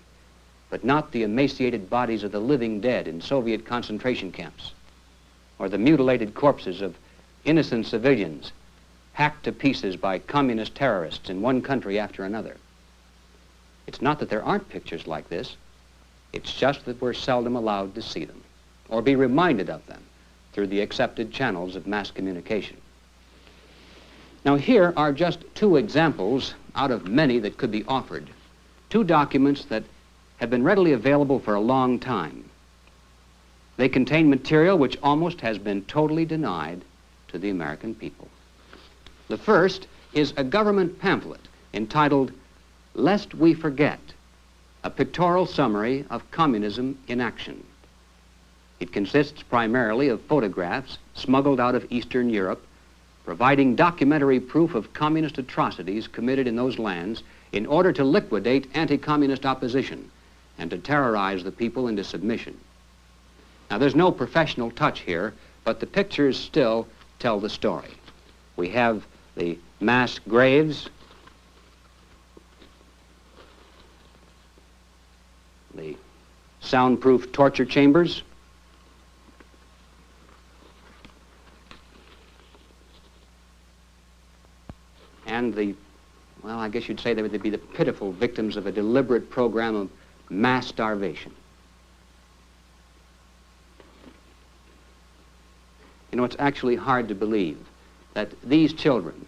but not the emaciated bodies of the living dead in Soviet concentration camps, or the mutilated corpses of innocent civilians hacked to pieces by communist terrorists in one country after another. It's not that there aren't pictures like this, it's just that we're seldom allowed to see them, or be reminded of them through the accepted channels of mass communication. Now, here are just two examples out of many that could be offered. Two documents that have been readily available for a long time. They contain material which almost has been totally denied to the American people. The first is a government pamphlet entitled "Lest We Forget," a pictorial summary of communism in action. It consists primarily of photographs smuggled out of Eastern Europe, providing documentary proof of communist atrocities committed in those lands in order to liquidate anti-communist opposition and to terrorize the people into submission. Now, there's no professional touch here, but the pictures still tell the story. We have the mass graves, the soundproof torture chambers, and the, well, I guess you'd say they would be the pitiful victims of a deliberate program of mass starvation. You know, it's actually hard to believe that these children,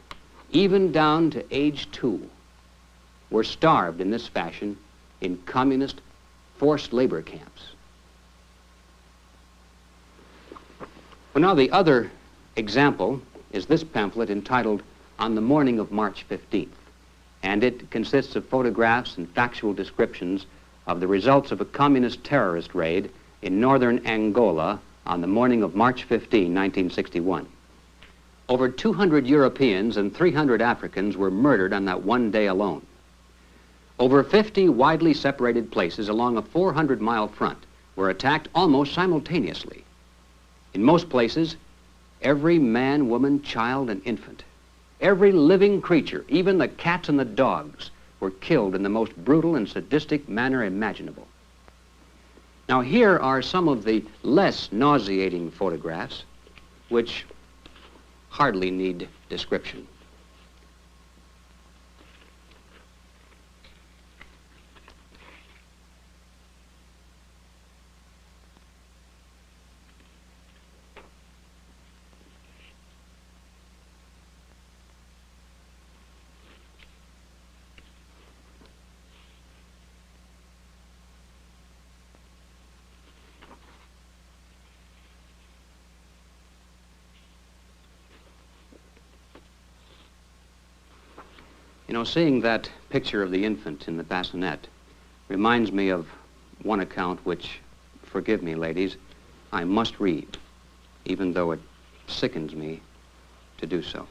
even down to age 2, were starved in this fashion in communist forced labor camps. Well, now the other example is this pamphlet entitled On the Morning of March 15th, and it consists of photographs and factual descriptions of the results of a communist terrorist raid in northern Angola on the morning of March 15, 1961. Over 200 Europeans and 300 Africans were murdered on that one day alone. Over 50 widely separated places along a 400-mile front were attacked almost simultaneously. In most places, every man, woman, child, and infant, every living creature, even the cats and the dogs, were killed in the most brutal and sadistic manner imaginable. Now, here are some of the less nauseating photographs, which hardly need description. You know, seeing that picture of the infant in the bassinet reminds me of one account which, forgive me, ladies, I must read, even though it sickens me to do so.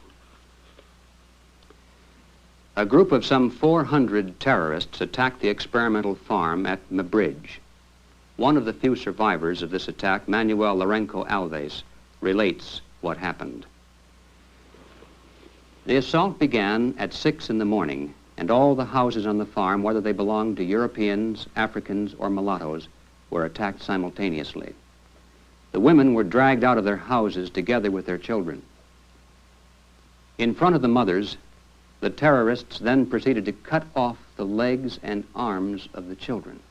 A group of some 400 terrorists attacked the experimental farm at Mabridge. One of the few survivors of this attack, Manuel Lourenco Alves, relates what happened. The assault began at 6 in the morning, and all the houses on the farm, whether they belonged to Europeans, Africans, or mulattoes, were attacked simultaneously. The women were dragged out of their houses together with their children. In front of the mothers, the terrorists then proceeded to cut off the legs and arms of the children,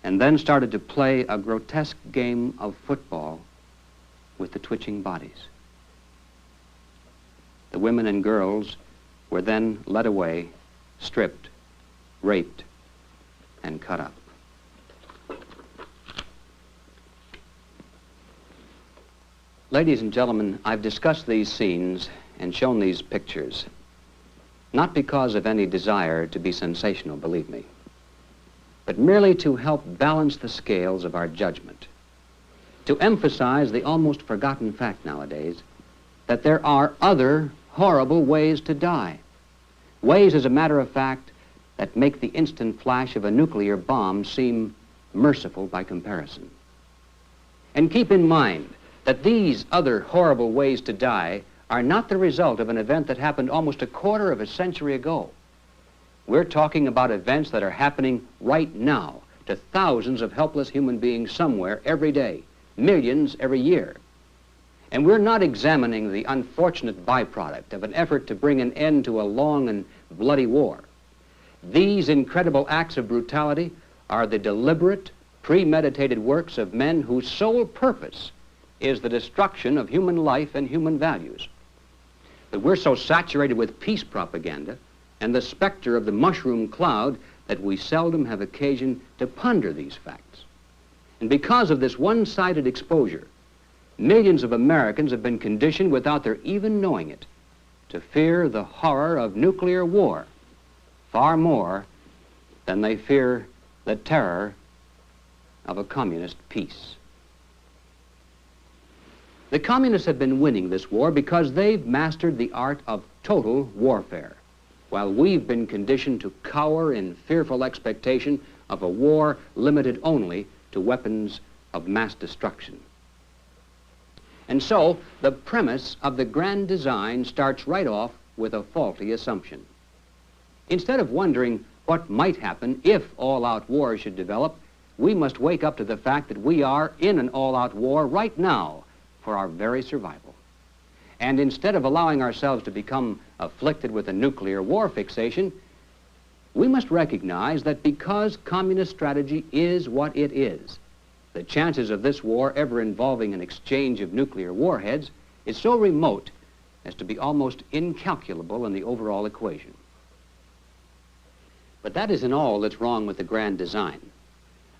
and then started to play a grotesque game of football with the twitching bodies. The women and girls were then led away, stripped, raped, and cut up. Ladies and gentlemen, I've discussed these scenes and shown these pictures, not because of any desire to be sensational, believe me, but merely to help balance the scales of our judgment, to emphasize the almost forgotten fact nowadays that there are other horrible ways to die. Ways, as a matter of fact, that make the instant flash of a nuclear bomb seem merciful by comparison. And keep in mind that these other horrible ways to die are not the result of an event that happened almost a quarter of a century ago. We're talking about events that are happening right now to thousands of helpless human beings somewhere every day, millions every year. And we're not examining the unfortunate byproduct of an effort to bring an end to a long and bloody war. These incredible acts of brutality are the deliberate, premeditated works of men whose sole purpose is the destruction of human life and human values. But we're so saturated with peace propaganda and the specter of the mushroom cloud that we seldom have occasion to ponder these facts. And because of this one-sided exposure, millions of Americans have been conditioned, without their even knowing it, to fear the horror of nuclear war far more than they fear the terror of a communist peace. The communists have been winning this war because they've mastered the art of total warfare, while we've been conditioned to cower in fearful expectation of a war limited only to weapons of mass destruction. And so, the premise of the grand design starts right off with a faulty assumption. Instead of wondering what might happen if all-out war should develop, we must wake up to the fact that we are in an all-out war right now for our very survival. And instead of allowing ourselves to become afflicted with a nuclear war fixation, we must recognize that because communist strategy is what it is, the chances of this war ever involving an exchange of nuclear warheads is so remote as to be almost incalculable in the overall equation. But that isn't all that's wrong with the grand design.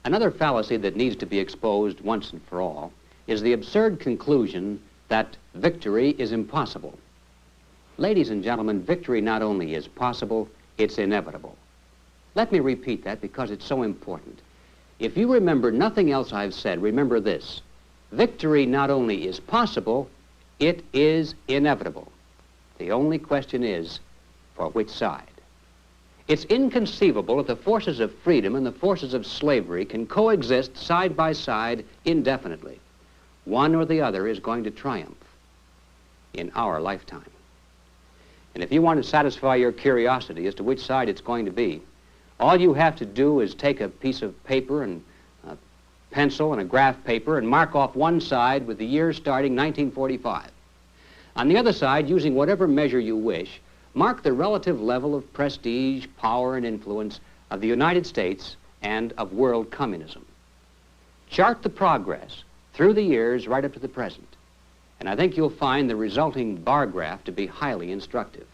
Another fallacy that needs to be exposed once and for all is the absurd conclusion that victory is impossible. Ladies and gentlemen, victory not only is possible, it's inevitable. Let me repeat that because it's so important. If you remember nothing else I've said, remember this. Victory not only is possible, it is inevitable. The only question is, for which side? It's inconceivable that the forces of freedom and the forces of slavery can coexist side by side indefinitely. One or the other is going to triumph in our lifetime. And if you want to satisfy your curiosity as to which side it's going to be, all you have to do is take a piece of paper and a pencil and a graph paper and mark off one side with the year starting 1945. On the other side, using whatever measure you wish, mark the relative level of prestige, power, and influence of the United States and of world communism. Chart the progress through the years right up to the present, and I think you'll find the resulting bar graph to be highly instructive.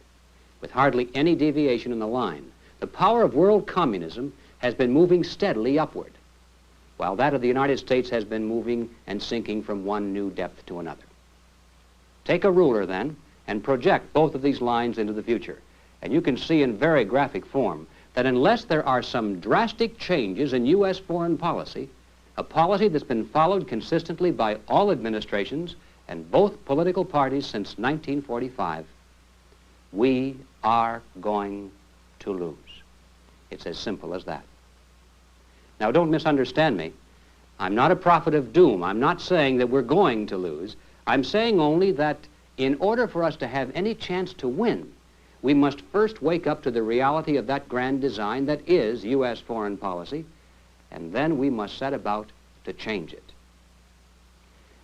With hardly any deviation in the line, the power of world communism has been moving steadily upward, while that of the United States has been moving and sinking from one new depth to another. Take a ruler, then, and project both of these lines into the future, and you can see in very graphic form that unless there are some drastic changes in U.S. foreign policy, a policy that's been followed consistently by all administrations and both political parties since 1945, we are going to lose. It's as simple as that. Now, don't misunderstand me. I'm not a prophet of doom. I'm not saying that we're going to lose. I'm saying only that in order for us to have any chance to win, we must first wake up to the reality of that grand design that is U.S. foreign policy, and then we must set about to change it.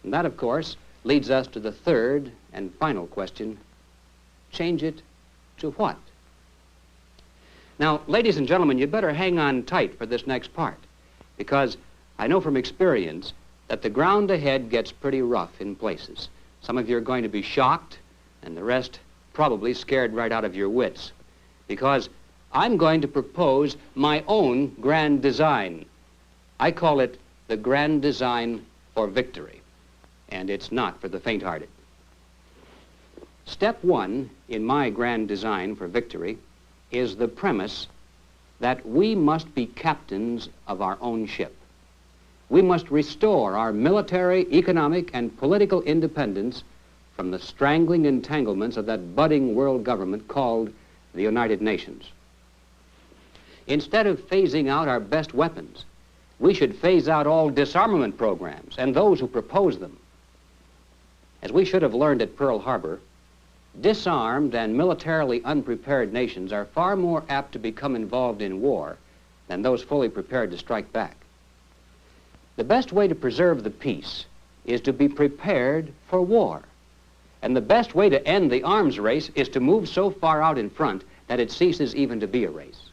And that, of course, leads us to the third and final question: change it to what? Now, ladies and gentlemen, you'd better hang on tight for this next part, because I know from experience that the ground ahead gets pretty rough in places. Some of you are going to be shocked, and the rest probably scared right out of your wits, because I'm going to propose my own grand design. I call it the grand design for victory, and it's not for the faint-hearted. Step one in my grand design for victory is the premise that we must be captains of our own ship. We must restore our military, economic, and political independence from the strangling entanglements of that budding world government called the United Nations. Instead of phasing out our best weapons, we should phase out all disarmament programs and those who propose them. As we should have learned at Pearl Harbor, disarmed and militarily unprepared nations are far more apt to become involved in war than those fully prepared to strike back. The best way to preserve the peace is to be prepared for war. And the best way to end the arms race is to move so far out in front that it ceases even to be a race.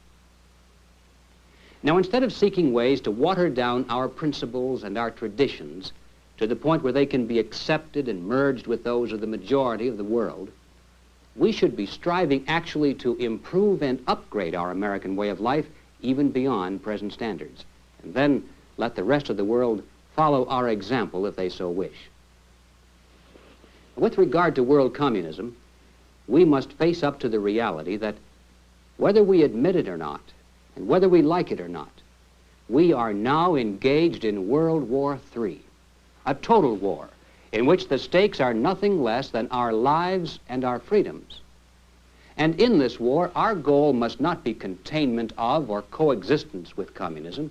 Now, instead of seeking ways to water down our principles and our traditions to the point where they can be accepted and merged with those of the majority of the world, we should be striving actually to improve and upgrade our American way of life even beyond present standards, and then let the rest of the world follow our example if they so wish. With regard to world communism, we must face up to the reality that whether we admit it or not, and whether we like it or not, we are now engaged in World War III, a total war in which the stakes are nothing less than our lives and our freedoms. And in this war, our goal must not be containment of or coexistence with communism.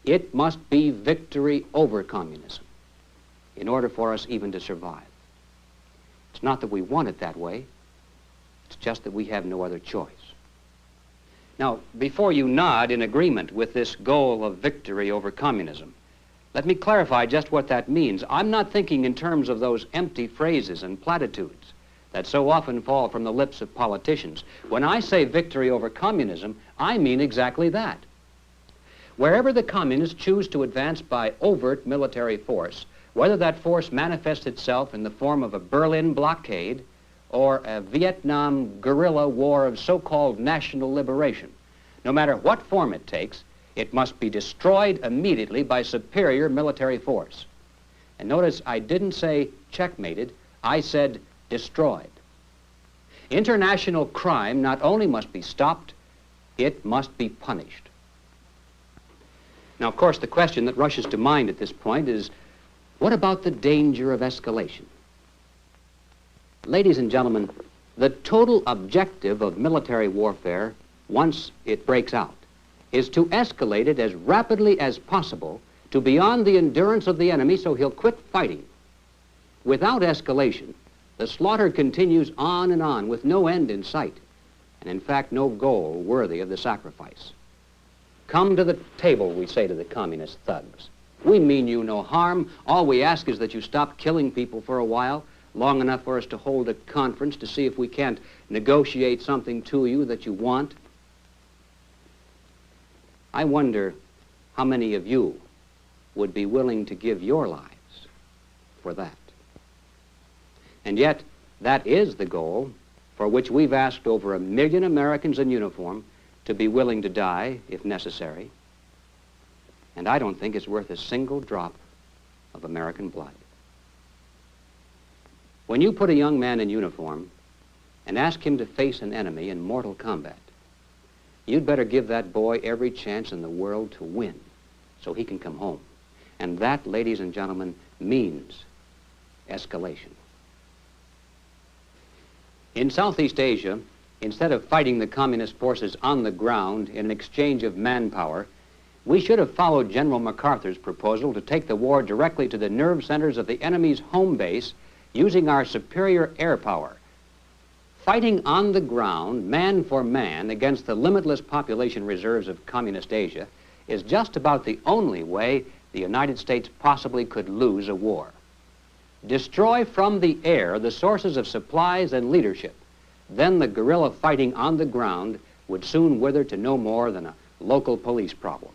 It must be victory over communism in order for us even to survive. It's not that we want it that way. It's just that we have no other choice. Now, before you nod in agreement with this goal of victory over communism, let me clarify just what that means. I'm not thinking in terms of those empty phrases and platitudes that so often fall from the lips of politicians. When I say victory over communism, I mean exactly that. Wherever the communists choose to advance by overt military force, whether that force manifests itself in the form of a Berlin blockade or a Vietnam guerrilla war of so-called national liberation, no matter what form it takes, it must be destroyed immediately by superior military force. And notice I didn't say checkmated, I said destroyed. International crime not only must be stopped, it must be punished. Now, of course, the question that rushes to mind at this point is, what about the danger of escalation? Ladies and gentlemen, the total objective of military warfare, once it breaks out, is to escalate it as rapidly as possible to beyond the endurance of the enemy so he'll quit fighting. Without escalation, the slaughter continues on and on with no end in sight, and in fact no goal worthy of the sacrifice. Come to the table, we say to the communist thugs. We mean you no harm. All we ask is that you stop killing people for a while, long enough for us to hold a conference to see if we can't negotiate something to you that you want. I wonder how many of you would be willing to give your lives for that. And yet, that is the goal for which we've asked over 1 million Americans in uniform to be willing to die if necessary. And I don't think it's worth a single drop of American blood. When you put a young man in uniform and ask him to face an enemy in mortal combat, you'd better give that boy every chance in the world to win so he can come home. And that, ladies and gentlemen, means escalation. In Southeast Asia, instead of fighting the communist forces on the ground in an exchange of manpower, we should have followed General MacArthur's proposal to take the war directly to the nerve centers of the enemy's home base using our superior air power. Fighting on the ground, man for man, against the limitless population reserves of communist Asia is just about the only way the United States possibly could lose a war. Destroy from the air the sources of supplies and leadership. Then the guerrilla fighting on the ground would soon wither to no more than a local police problem.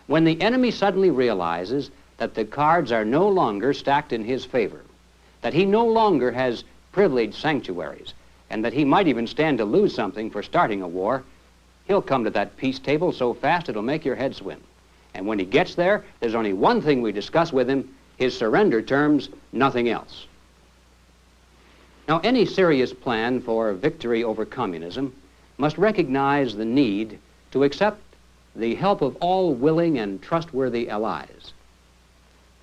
When the enemy suddenly realizes that the cards are no longer stacked in his favor, that he no longer has privileged sanctuaries, and that he might even stand to lose something for starting a war, he'll come to that peace table so fast it'll make your head swim. And when he gets there, there's only one thing we discuss with him: his surrender terms, nothing else. Now, any serious plan for victory over communism must recognize the need to accept the help of all willing and trustworthy allies.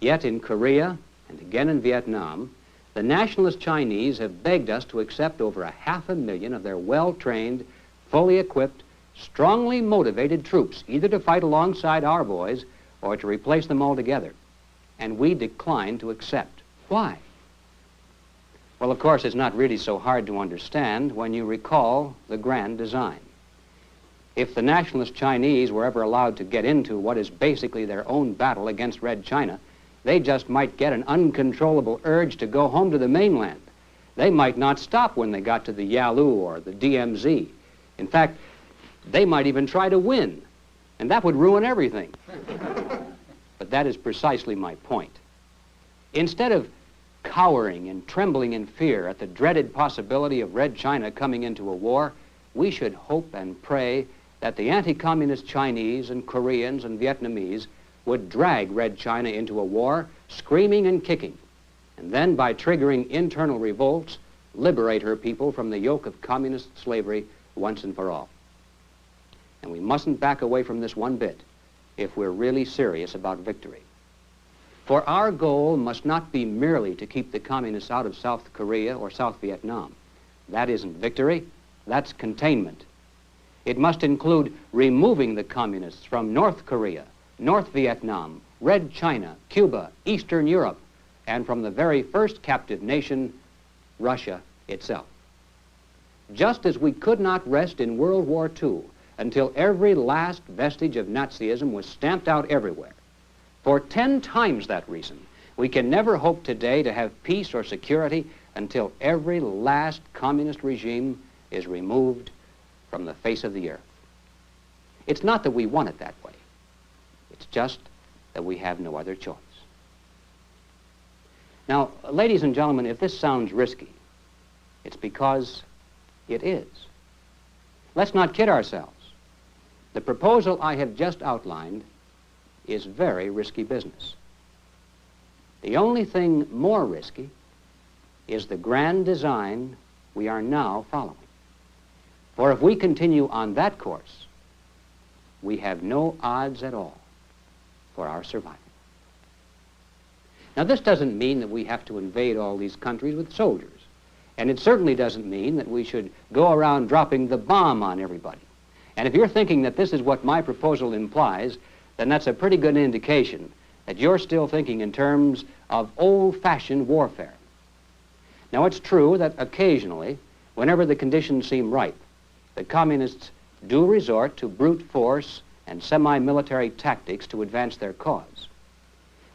Yet in Korea and again in Vietnam, the nationalist Chinese have begged us to accept over 500,000 of their well-trained, fully equipped, strongly motivated troops, either to fight alongside our boys or to replace them altogether. And we decline to accept. Why? Well, of course, it's not really so hard to understand when you recall the grand design. If the nationalist Chinese were ever allowed to get into what is basically their own battle against Red China, they just might get an uncontrollable urge to go home to the mainland. They might not stop when they got to the Yalu or the DMZ. In fact, they might even try to win, and that would ruin everything. But that is precisely my point. Instead of cowering and trembling in fear at the dreaded possibility of Red China coming into a war, we should hope and pray that the anti-communist Chinese and Koreans and Vietnamese would drag Red China into a war, screaming and kicking, and then by triggering internal revolts, liberate her people from the yoke of communist slavery once and for all. And we mustn't back away from this one bit if we're really serious about victory. For our goal must not be merely to keep the communists out of South Korea or South Vietnam. That isn't victory. That's containment. It must include removing the communists from North Korea, North Vietnam, Red China, Cuba, Eastern Europe, and from the very first captive nation, Russia itself. Just as we could not rest in World War II until every last vestige of Nazism was stamped out everywhere, for 10 times that reason, we can never hope today to have peace or security until every last communist regime is removed from the face of the earth. It's not that we want it that way. It's just that we have no other choice. Now, ladies and gentlemen, if this sounds risky, it's because it is. Let's not kid ourselves. The proposal I have just outlined is very risky business. The only thing more risky is the grand design we are now following. For if we continue on that course, we have no odds at all for our survival. Now, this doesn't mean that we have to invade all these countries with soldiers. And it certainly doesn't mean that we should go around dropping the bomb on everybody. And if you're thinking that this is what my proposal implies, then that's a pretty good indication that you're still thinking in terms of old-fashioned warfare. Now, it's true that occasionally, whenever the conditions seem ripe, the communists do resort to brute force and semi-military tactics to advance their cause.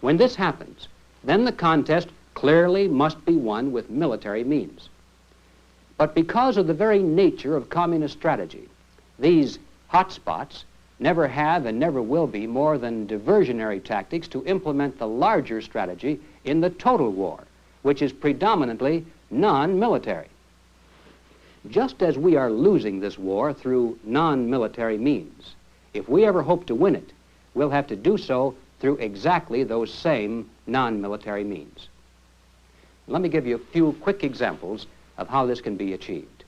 When this happens, then the contest clearly must be won with military means. But because of the very nature of communist strategy, these hotspots never have and never will be more than diversionary tactics to implement the larger strategy in the total war, which is predominantly non-military. Just as we are losing this war through non-military means, if we ever hope to win it, we'll have to do so through exactly those same non-military means. Let me give you a few quick examples of how this can be achieved.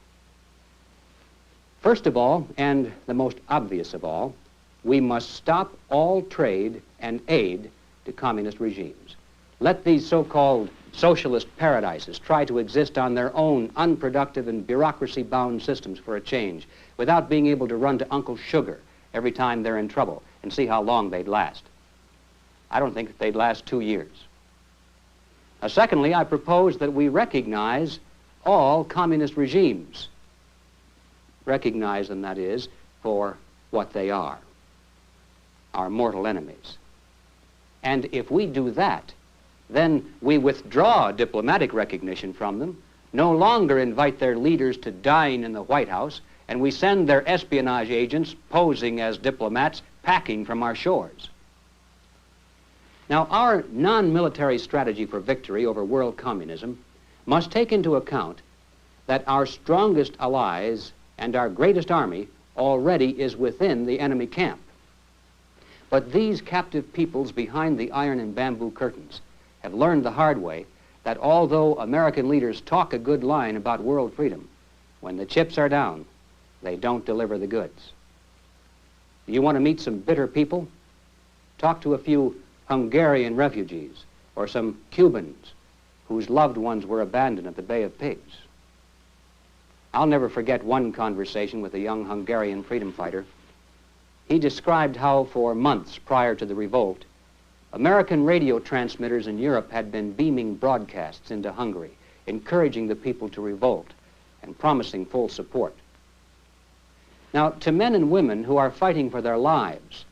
First of all, and the most obvious of all, we must stop all trade and aid to communist regimes. Let these so-called socialist paradises try to exist on their own unproductive and bureaucracy-bound systems for a change without being able to run to Uncle Sugar every time they're in trouble and see how long they'd last. I don't think that they'd last 2 years. Now, secondly, I propose that we recognize all communist regimes. Recognize them, that is, for what they are, our mortal enemies. And if we do that, then we withdraw diplomatic recognition from them, no longer invite their leaders to dine in the White House, and we send their espionage agents posing as diplomats packing from our shores. Now, our non-military strategy for victory over world communism must take into account that our strongest allies and our greatest army already is within the enemy camp. But these captive peoples behind the iron and bamboo curtains have learned the hard way that although American leaders talk a good line about world freedom, when the chips are down, they don't deliver the goods. You want to meet some bitter people? Talk to a few Hungarian refugees or some Cubans whose loved ones were abandoned at the Bay of Pigs. I'll never forget one conversation with a young Hungarian freedom fighter. He described how for months prior to the revolt, American radio transmitters in Europe had been beaming broadcasts into Hungary, encouraging the people to revolt and promising full support. Now, to men and women who are fighting for their lives,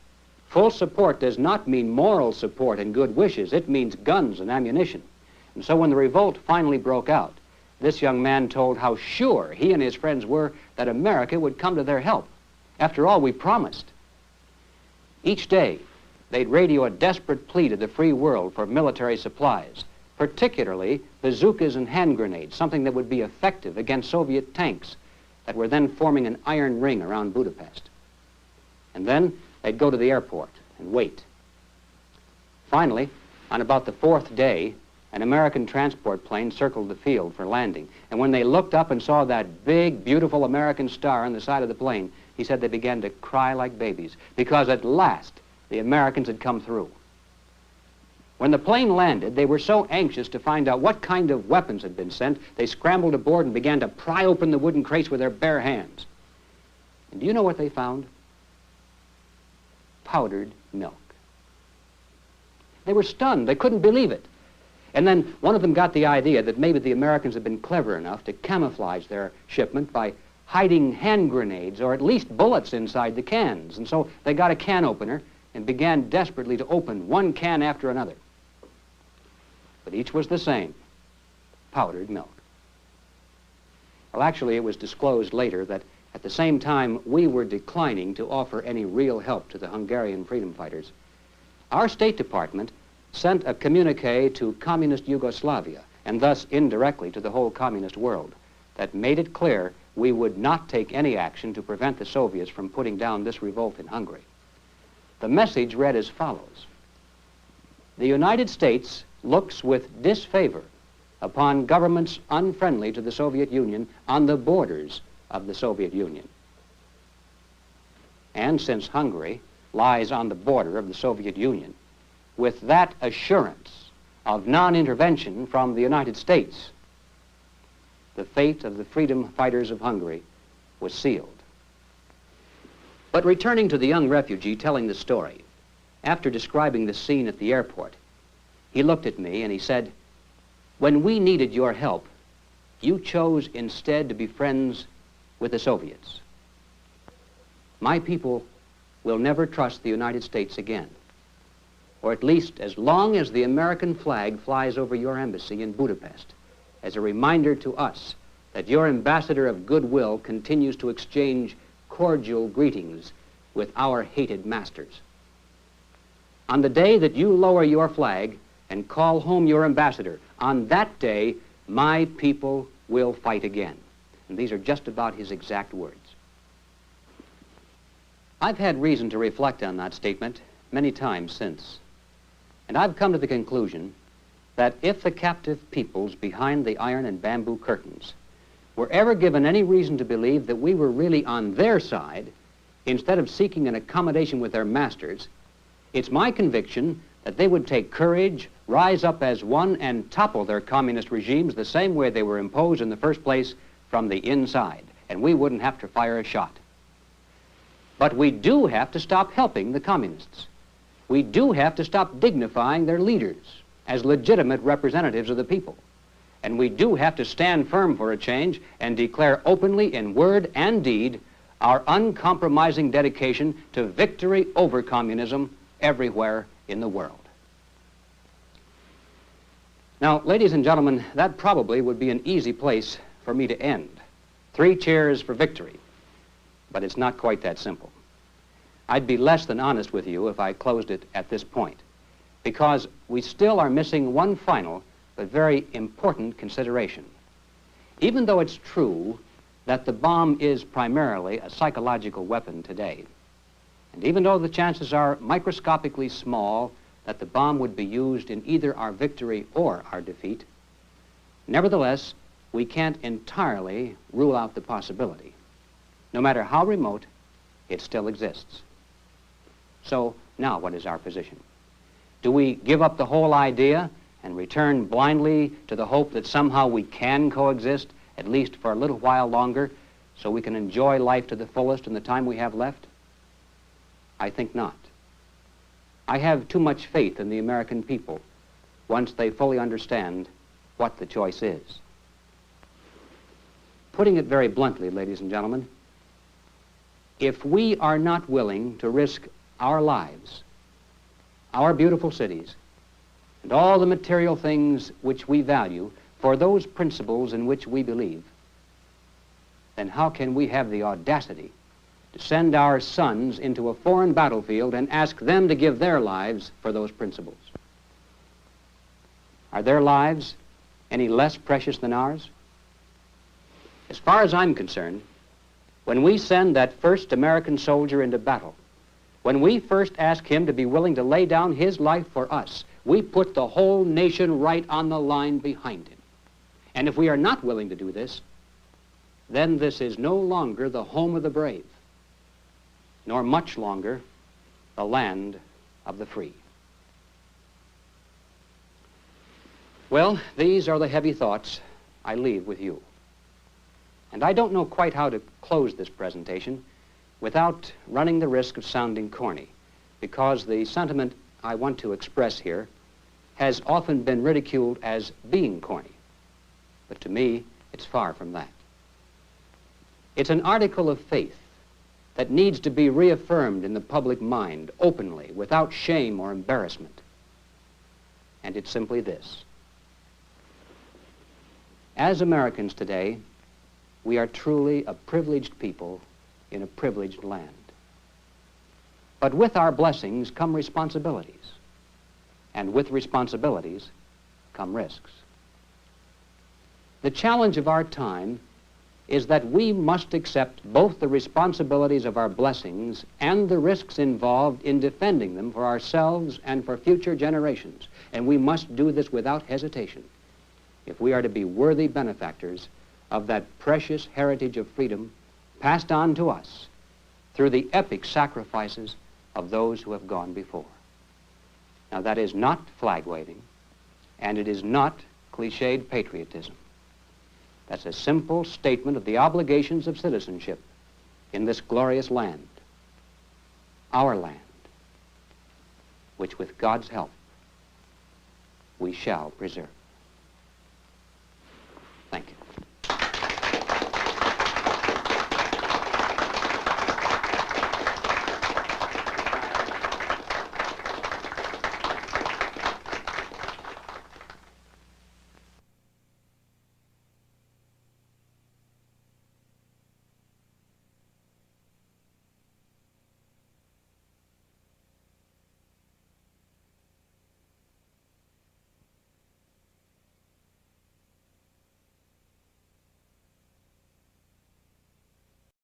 full support does not mean moral support and good wishes. It means guns and ammunition. And so when the revolt finally broke out, this young man told how sure he and his friends were that America would come to their help. After all, we promised. Each day, they'd radio a desperate plea to the free world for military supplies, particularly bazookas and hand grenades, something that would be effective against Soviet tanks that were then forming an iron ring around Budapest. And then they'd go to the airport and wait. Finally, on about the 4th day, an American transport plane circled the field for landing. And when they looked up and saw that big, beautiful American star on the side of the plane, he said they began to cry like babies because at last the Americans had come through. When the plane landed, they were so anxious to find out what kind of weapons had been sent, they scrambled aboard and began to pry open the wooden crates with their bare hands. And do you know what they found? Powdered milk. They were stunned. They couldn't believe it. And then one of them got the idea that maybe the Americans had been clever enough to camouflage their shipment by hiding hand grenades or at least bullets inside the cans. And so they got a can opener and began desperately to open one can after another. But each was the same, powdered milk. Well, actually, it was disclosed later that at the same time we were declining to offer any real help to the Hungarian freedom fighters, our State Department sent a communique to communist Yugoslavia, and thus indirectly to the whole communist world, that made it clear we would not take any action to prevent the Soviets from putting down this revolt in Hungary. The message read as follows: the United States looks with disfavor upon governments unfriendly to the Soviet Union on the borders of the Soviet Union. And since Hungary lies on the border of the Soviet Union, with that assurance of non-intervention from the United States, the fate of the freedom fighters of Hungary was sealed. But returning to the young refugee telling the story, after describing the scene at the airport, he looked at me and he said, "When we needed your help, you chose instead to be friends with the Soviets. My people will never trust the United States again, or at least as long as the American flag flies over your embassy in Budapest, as a reminder to us that your ambassador of goodwill continues to exchange cordial greetings with our hated masters. On the day that you lower your flag and call home your ambassador, on that day, my people will fight again." And these are just about his exact words. I've had reason to reflect on that statement many times since. And I've come to the conclusion that if the captive peoples behind the iron and bamboo curtains were ever given any reason to believe that we were really on their side, instead of seeking an accommodation with their masters, it's my conviction that they would take courage, rise up as one, and topple their communist regimes the same way they were imposed in the first place, from the inside, and we wouldn't have to fire a shot. But we do have to stop helping the communists. We do have to stop dignifying their leaders as legitimate representatives of the people. And we do have to stand firm for a change and declare openly in word and deed our uncompromising dedication to victory over communism everywhere in the world. Now, ladies and gentlemen, that probably would be an easy place for me to end. 3 cheers for victory. But it's not quite that simple. I'd be less than honest with you if I closed it at this point, because we still are missing one final but very important consideration. Even though it's true that the bomb is primarily a psychological weapon today, and even though the chances are microscopically small that the bomb would be used in either our victory or our defeat, nevertheless, we can't entirely rule out the possibility. No matter how remote, it still exists. So now what is our position? Do we give up the whole idea and return blindly to the hope that somehow we can coexist, at least for a little while longer, so we can enjoy life to the fullest in the time we have left? I think not. I have too much faith in the American people once they fully understand what the choice is. Putting it very bluntly, ladies and gentlemen, if we are not willing to risk our lives, our beautiful cities, and all the material things which we value for those principles in which we believe, then how can we have the audacity to send our sons into a foreign battlefield and ask them to give their lives for those principles? Are their lives any less precious than ours? As far as I'm concerned, when we send that first American soldier into battle, when we first ask him to be willing to lay down his life for us, we put the whole nation right on the line behind him. And if we are not willing to do this, then this is no longer the home of the brave, nor much longer the land of the free. Well, these are the heavy thoughts I leave with you. And I don't know quite how to close this presentation without running the risk of sounding corny, because the sentiment I want to express here has often been ridiculed as being corny. But to me, it's far from that. It's an article of faith that needs to be reaffirmed in the public mind openly, without shame or embarrassment. And it's simply this. As Americans today, we are truly a privileged people in a privileged land. But with our blessings come responsibilities, and with responsibilities come risks. The challenge of our time is that we must accept both the responsibilities of our blessings and the risks involved in defending them for ourselves and for future generations. And we must do this without hesitation if we are to be worthy benefactors of that precious heritage of freedom passed on to us through the epic sacrifices of those who have gone before. Now, that is not flag-waving, and it is not cliched patriotism. That's a simple statement of the obligations of citizenship in this glorious land, our land, which with God's help we shall preserve.